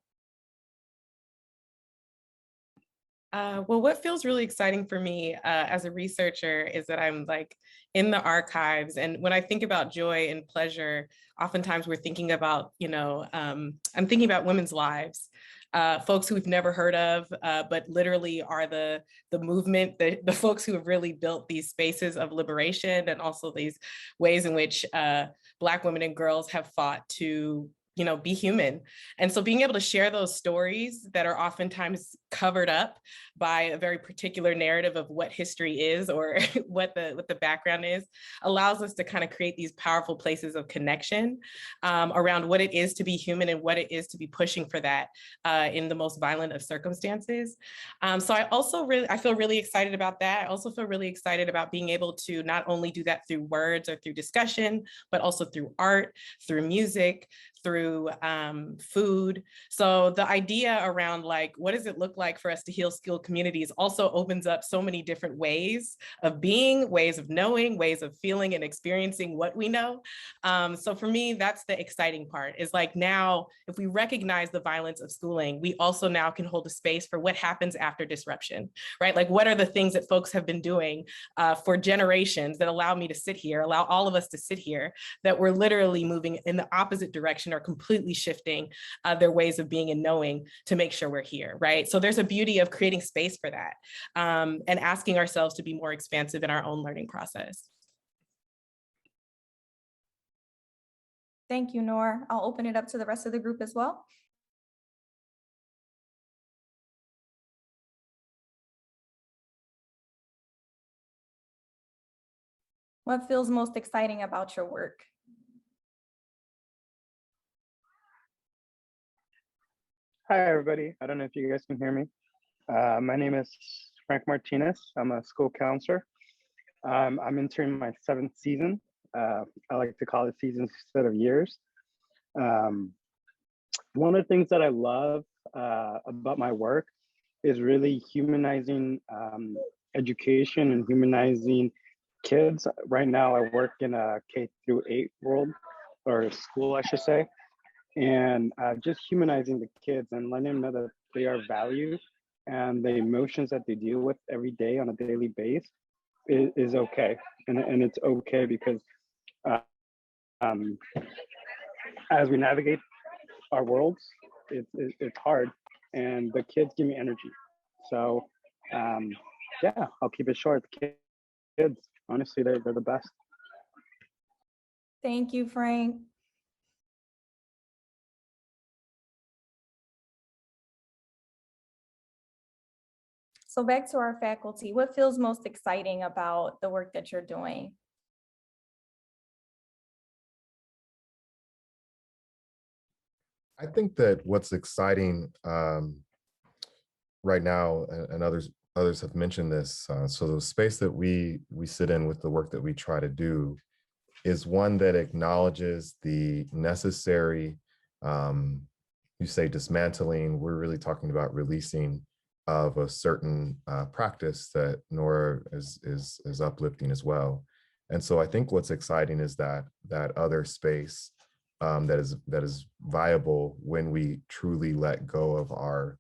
Well, what feels really exciting for me as a researcher is that I'm like in the archives. And when I think about joy and pleasure, oftentimes we're thinking about, I'm thinking about women's lives, folks who we've never heard of, but literally are the movement, the folks who have really built these spaces of liberation, and also these ways in which Black women and girls have fought to be human. And so being able to share those stories that are oftentimes covered up by a very particular narrative of what history is or what the background is, allows us to kind of create these powerful places of connection around what it is to be human and what it is to be pushing for that in the most violent of circumstances. So I feel really excited about that. I also feel really excited about being able to not only do that through words or through discussion, but also through art, through music, through food. So the idea around like, what does it look like for us to heal skilled communities also opens up so many different ways of being, ways of knowing, ways of feeling and experiencing what we know. So for me, that's the exciting part, is like now, if we recognize the violence of schooling, we also now can hold a space for what happens after disruption, right? Like, what are the things that folks have been doing for generations that allow me to sit here, allow all of us to sit here, that we're literally moving in the opposite direction or completely shifting their ways of being and knowing to make sure we're here, right? So there's a beauty of creating space for that and asking ourselves to be more expansive in our own learning process. Thank you, Nora. I'll open it up to the rest of the group as well. What feels most exciting about your work? Hi, everybody. I don't know if you guys can hear me. My name is Frank Martinez. I'm a school counselor. I'm entering my 7th season. I like to call it seasons instead of years. One of the things that I love about my work is really humanizing education and humanizing kids. Right now, I work in a K-8 world, or school, I should say, and just humanizing the kids and letting them know that they are valued and the emotions that they deal with every day on a daily basis is okay. And it's okay because as we navigate our worlds, it's hard, and the kids give me energy. So yeah, I'll keep it short. The kids, honestly, they're the best. Thank you, Frank. So back to our faculty, what feels most exciting about the work that you're doing? I think that what's exciting right now, and others have mentioned this, so the space that we sit in with the work that we try to do is one that acknowledges the necessary, you say dismantling, we're really talking about releasing of a certain practice that Nora is uplifting as well. And so I think what's exciting is that other space that is viable when we truly let go of our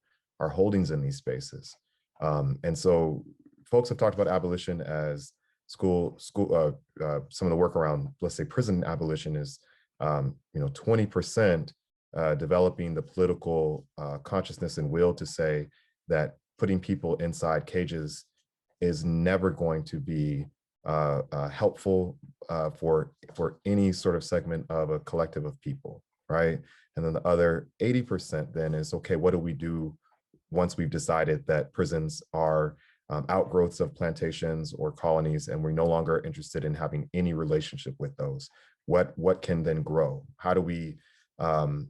holdings in these spaces. And so folks have talked about abolition as some of the work around, let's say, prison abolition is 20% developing the political consciousness and will to say that putting people inside cages is never going to be helpful for any sort of segment of a collective of people, right? And then the other 80% then is, okay, what do we do once we've decided that prisons are outgrowths of plantations or colonies, and we're no longer interested in having any relationship with those? What can then grow? How do we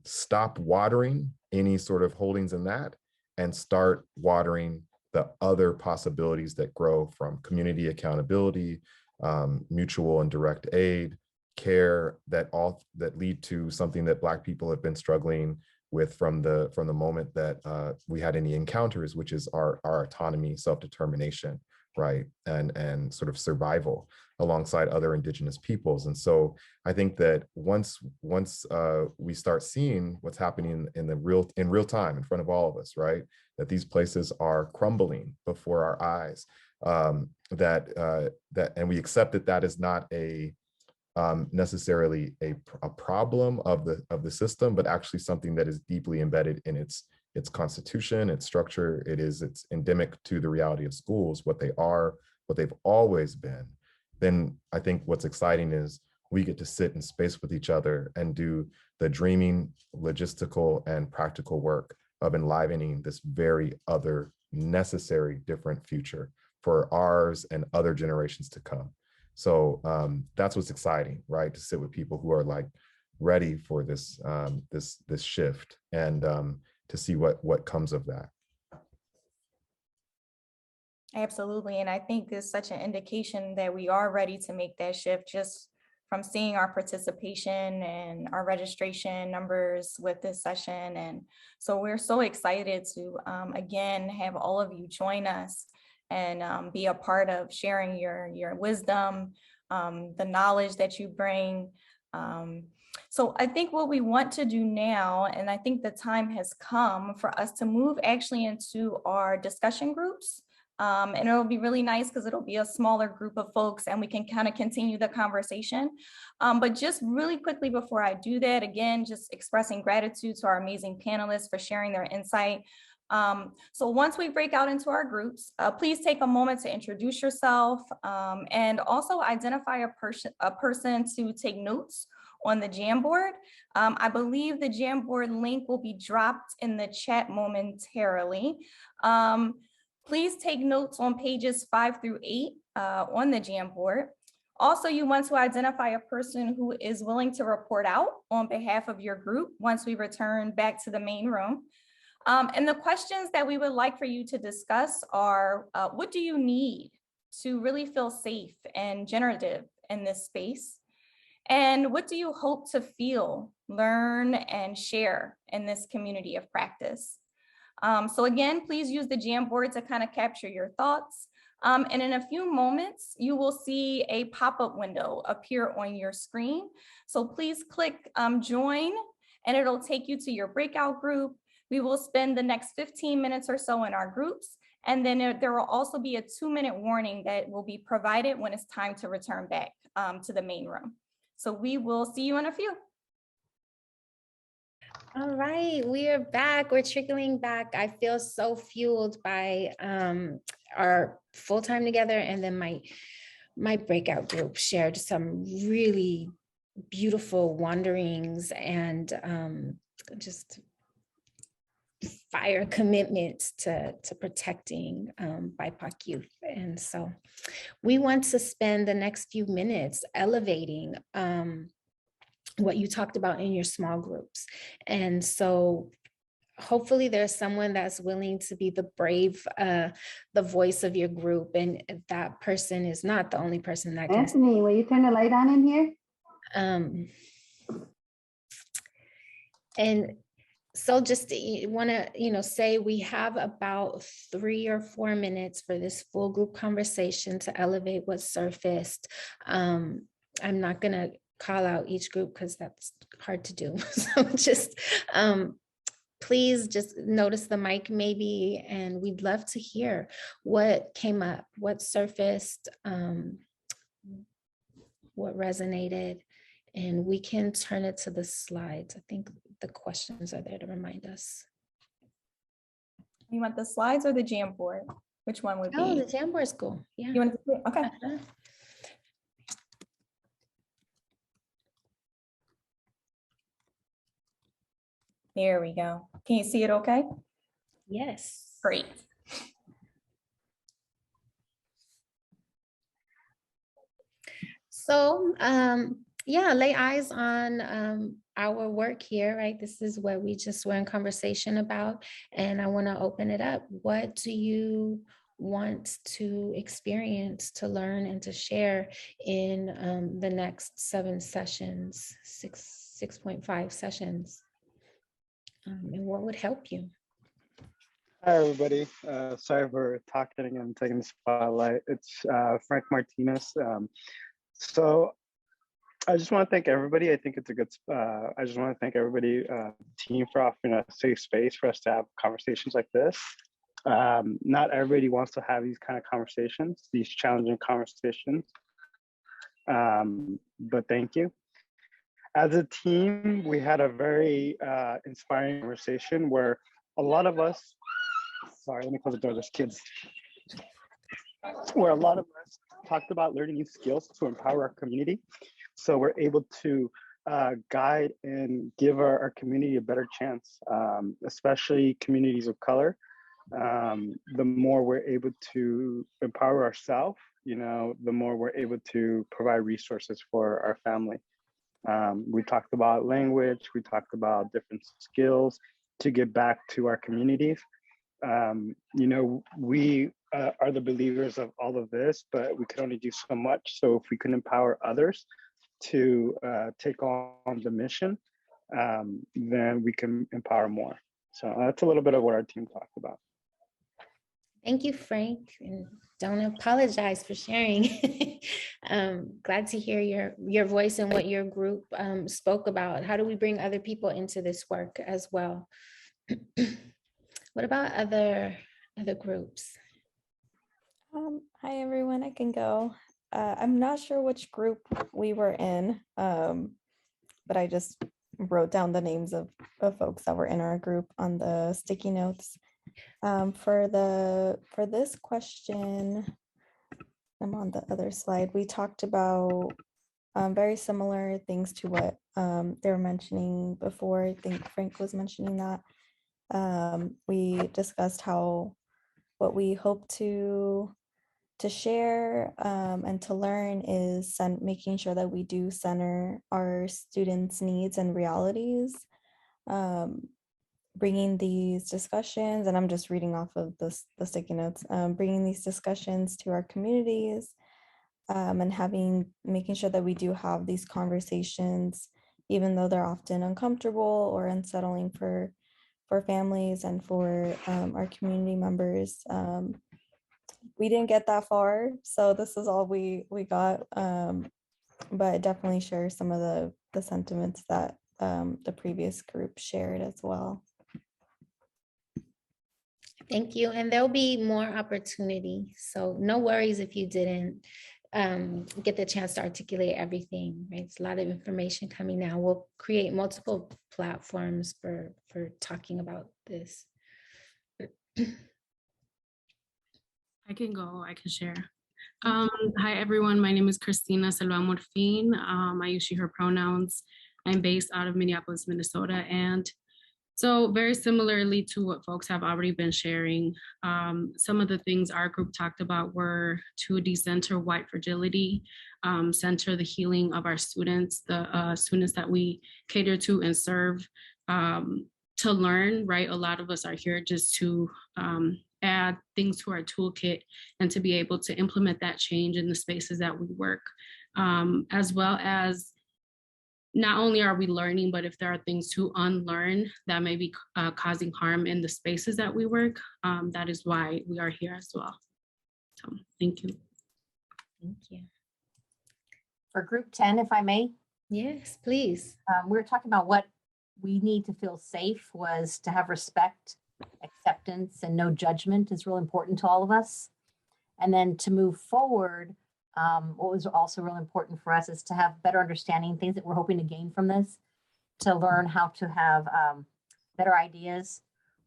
stop watering any sort of holdings in that and start watering the other possibilities that grow from community accountability, mutual and direct aid, care, that lead to something that Black people have been struggling with from the moment that we had any encounters, which is our autonomy, self-determination, right, and sort of survival alongside other Indigenous peoples. And so I think that once we start seeing what's happening in real time in front of all of us, right, that these places are crumbling before our eyes, and we accept that is not necessarily a problem of the system, but actually something that is deeply embedded in its constitution, its structure. It's endemic to the reality of schools, what they are, what they've always been. Then I think what's exciting is we get to sit in space with each other and do the dreaming, logistical, and practical work of enlivening this very other necessary different future for ours and other generations to come. So that's what's exciting, right? To sit with people who are like ready for this this shift, and to see what comes of that. Absolutely. And I think it's such an indication that we are ready to make that shift just from seeing our participation and our registration numbers with this session. And so we're so excited to, again, have all of you join us and be a part of sharing your wisdom, the knowledge that you bring. So I think what we want to do now, and I think the time has come for us to move actually into our discussion groups. And it'll be really nice because it'll be a smaller group of folks and we can kind of continue the conversation. But just really quickly before I do that, again, just expressing gratitude to our amazing panelists for sharing their insight. So once we break out into our groups, please take a moment to introduce yourself and also identify a person to take notes on the Jamboard. I believe the Jamboard link will be dropped in the chat momentarily. Please take notes on pages 5 through 8 on the Jamboard. Also, you want to identify a person who is willing to report out on behalf of your group once we return back to the main room. And the questions that we would like for you to discuss are, what do you need to really feel safe and generative in this space? And what do you hope to feel, learn, and share in this community of practice? So again, please use the Jamboard to kind of capture your thoughts. And in a few moments, you will see a pop-up window appear on your screen. So please click join, and it'll take you to your breakout group. We will spend the next 15 minutes or so in our groups. And then there will also be a 2-minute warning that will be provided when it's time to return back to the main room. So we will see you in a few. All right, we are back. We're trickling back. I feel so fueled by our full time together, and then my breakout group shared some really beautiful wanderings and just fire commitments to protecting BIPOC youth. And so we want to spend the next few minutes elevating what you talked about in your small groups. And so hopefully there's someone that's willing to be the brave, the voice of your group. And that person is not the only person that can. Anthony, will you turn the light on in here? And so just want to, say we have about 3 or 4 minutes for this full group conversation to elevate what surfaced. I'm not going to call out each group because that's hard to do. So just please just notice the mic maybe, and we'd love to hear what came up, what surfaced, what resonated, and we can turn it to the slides. I think the questions are there to remind us. You want the slides or the Jamboard? Which one would be? Oh, the Jamboard is cool. Yeah. You want to? Okay. There we go. Can you see it okay? Yes. Great. So yeah, lay eyes on our work here, right? This is what we just were in conversation about, and I want to open it up. What do you want to experience, to learn, and to share in the next 7 sessions, 6.5 sessions? And what would help you? Hi, everybody. Sorry for talking and taking the spotlight. It's Frank Martinez. So I just want to thank everybody. I think it's a good, I just want to thank everybody, team, for offering a safe space for us to have conversations like this. Not everybody wants to have these kind of conversations, these challenging conversations, but thank you. As a team, we had a very inspiring conversation where a lot of us, sorry, let me close the door, there's kids. Where a lot of us talked about learning new skills to empower our community. So we're able to guide and give our community a better chance, especially communities of color. The more we're able to empower ourselves, the more we're able to provide resources for our family. We talked about language, we talked about different skills to give back to our communities. We are the believers of all of this, but we can only do so much. So if we can empower others to take on the mission, then we can empower more. So that's a little bit of what our team talked about. Thank you, Frank, and don't apologize for sharing. Glad to hear your voice and what your group spoke about. How do we bring other people into this work as well? What about other groups? Hi, everyone. I can go. I'm not sure which group we were in, but I just wrote down the names of folks that were in our group on the sticky notes. For this question, I'm on the other slide. We talked about very similar things to what they were mentioning before. I think Frank was mentioning that. We discussed what we hope to share and to learn is making sure that we do center our students' needs and realities, bringing these discussions, and I'm just reading off of the sticky notes, bringing these discussions to our communities, and making sure that we do have these conversations, even though they're often uncomfortable or unsettling for families and for our community members. We didn't get that far, so this is all we got, but definitely share some of the sentiments that the previous group shared as well. Thank you, and there'll be more opportunity, so no worries if you didn't get the chance to articulate everything, right? It's a lot of information coming now. We'll create multiple platforms for talking about this. I can go, I can share. Hi, everyone. My name is Christina Silva Morfin. I use she, her pronouns. I'm based out of Minneapolis, Minnesota. And so very similarly to what folks have already been sharing, some of the things our group talked about were to decenter white fragility, center the healing of our students, the students that we cater to and serve, to learn, right? A lot of us are here just to add things to our toolkit and to be able to implement that change in the spaces that we work, as well as not only are we learning, but if there are things to unlearn that may be causing harm in the spaces that we work, that is why we are here as well. So thank you. Thank you. For group 10, if I may. Yes, please. We were talking about what we need to feel safe was to have respect, acceptance, and no judgment is real important to all of us. And then to move forward, what was also really important for us is to have better understanding, things that we're hoping to gain from this, to learn how to have better ideas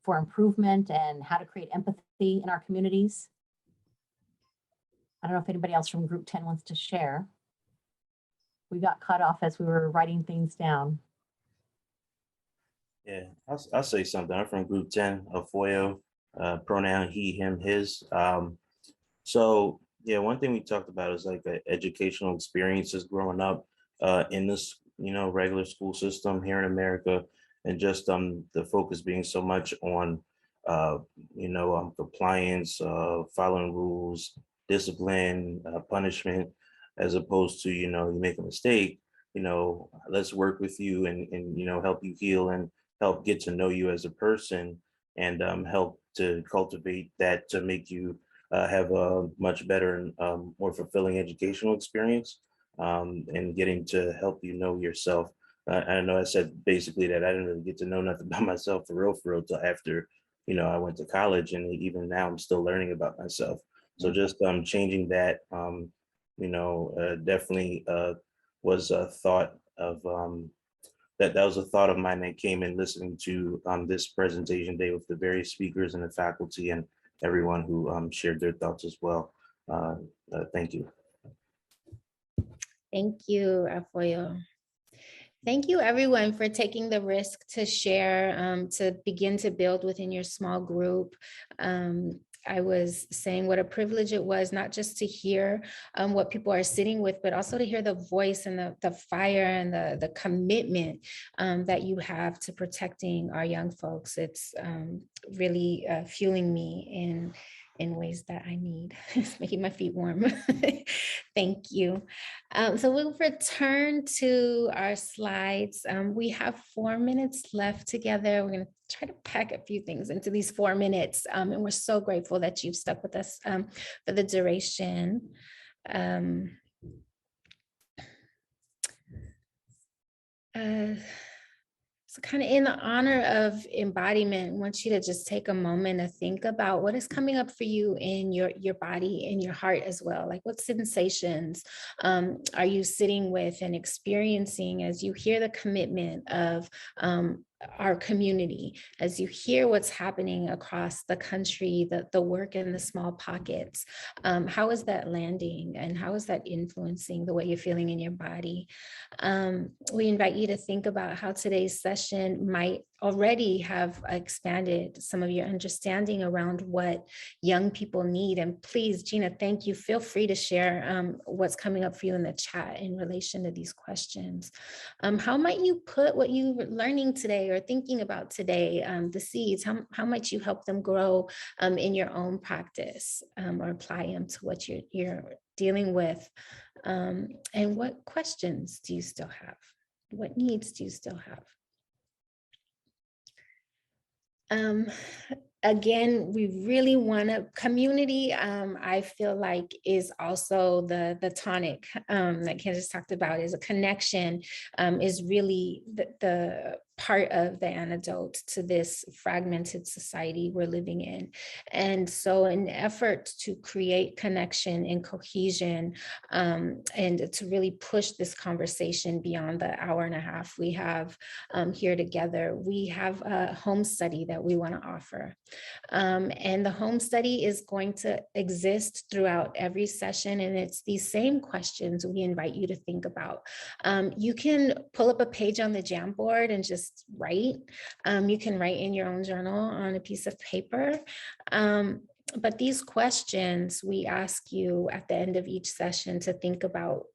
for improvement and how to create empathy in our communities. I don't know if anybody else from group 10 wants to share. We got cut off as we were writing things down. Yeah, I'll say something. I'm from group 10 of FOIO, pronoun he, him, his. So yeah, one thing we talked about is like educational experiences growing up in this, regular school system here in America, and just the focus being so much on, compliance, following rules, discipline, punishment, as opposed to, you make a mistake, let's work with you and help you heal and help get to know you as a person, and help to cultivate that to make you have a much better and more fulfilling educational experience, and getting to help you know yourself. I know I said basically that I didn't really get to know nothing about myself for real till after, I went to college, and even now I'm still learning about myself. So just changing that, definitely was a thought of that was a thought of mine that came in listening to this presentation day with the various speakers and the faculty and everyone who shared their thoughts as well. Thank you. Thank you, Afoyo. Thank you, everyone, for taking the risk to share, to begin to build within your small group. I was saying what a privilege it was, not just to hear what people are sitting with, but also to hear the voice and the fire and the commitment that you have to protecting our young folks. It's really fueling me in ways that I need. It's making my feet warm. Thank you. So we'll return to our slides. We have 4 minutes left together. We're going to try to pack a few things into these 4 minutes. And we're so grateful that you've stuck with us for the duration. So kind of in the honor of embodiment, I want you to just take a moment to think about what is coming up for you in your body, in your heart as well. Like what sensations are you sitting with and experiencing as you hear the commitment of our community, as you hear what's happening across the country, the work in the small pockets. How is that landing and how is that influencing the way you're feeling in your body? We invite you to think about how today's session might already have expanded some of your understanding around what young people need. And please, Gina, thank you. Feel free to share what's coming up for you in the chat in relation to these questions. How might you put what you were learning today or thinking about today, the seeds, how might you help them grow in your own practice or apply them to what you're dealing with? And what questions do you still have? What needs do you still have? Again, we really want to community. I feel like is also the tonic that Candace talked about, is a connection, is really the part of the antidote to this fragmented society we're living in. And so an effort to create connection and cohesion and to really push this conversation beyond the hour and a half we have here together, we have a home study that we want to offer. And the home study is going to exist throughout every session. And it's these same questions we invite you to think about. You can pull up a page on the Jamboard and just write. You can write in your own journal on a piece of paper. But these questions we ask you at the end of each session to think about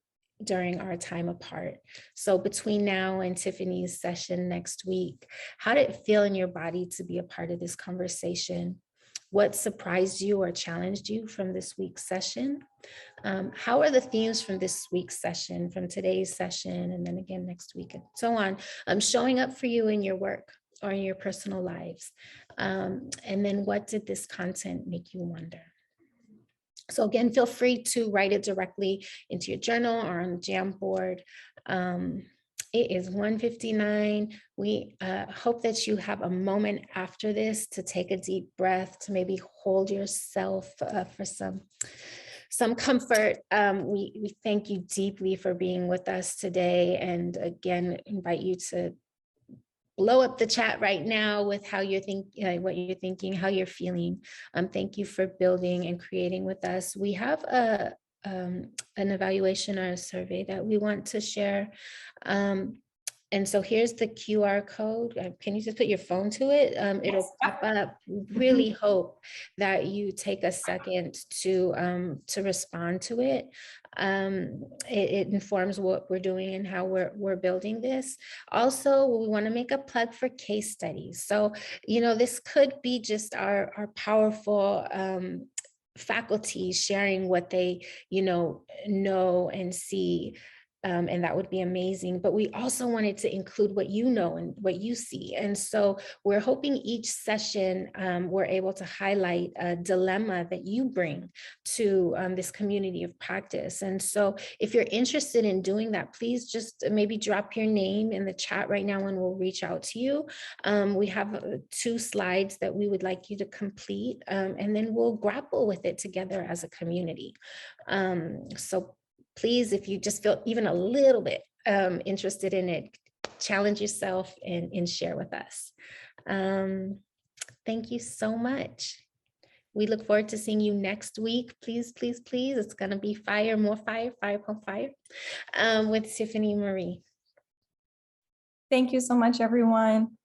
during our time apart. So between now and Tiffany's session next week, how did it feel in your body to be a part of this conversation? What surprised you or challenged you from this week's session? How are the themes from this week's session, from today's session, and then again next week and so on, showing up for you in your work or in your personal lives? And then what did this content make you wonder? So again, feel free to write it directly into your journal or on the Jamboard. It is 1:59. We hope that you have a moment after this to take a deep breath, to maybe hold yourself for some comfort. We thank you deeply for being with us today. And again, invite you to blow up the chat right now with how you're thinking, what you're thinking, how you're feeling. Thank you for building and creating with us. We have an evaluation or a survey that we want to share. And so here's the QR code. Can you just put your phone to it? It'll pop up. Really hope that you take a second to respond to it. It informs what we're doing and how we're building this. Also, we want to make a plug for case studies. So, this could be just our powerful faculty sharing what they, know and see. And that would be amazing. But we also wanted to include what you know and what you see. And so we're hoping each session we're able to highlight a dilemma that you bring to this community of practice. And so if you're interested in doing that, please just maybe drop your name in the chat right now and we'll reach out to you. We have 2 slides that we would like you to complete, and then we'll grapple with it together as a community. So please, if you just feel even a little bit interested in it, challenge yourself and share with us. Thank you so much. We look forward to seeing you next week. Please, please, please. It's going to be fire, more fire, fire upon fire with Tiffany Marie. Thank you so much, everyone.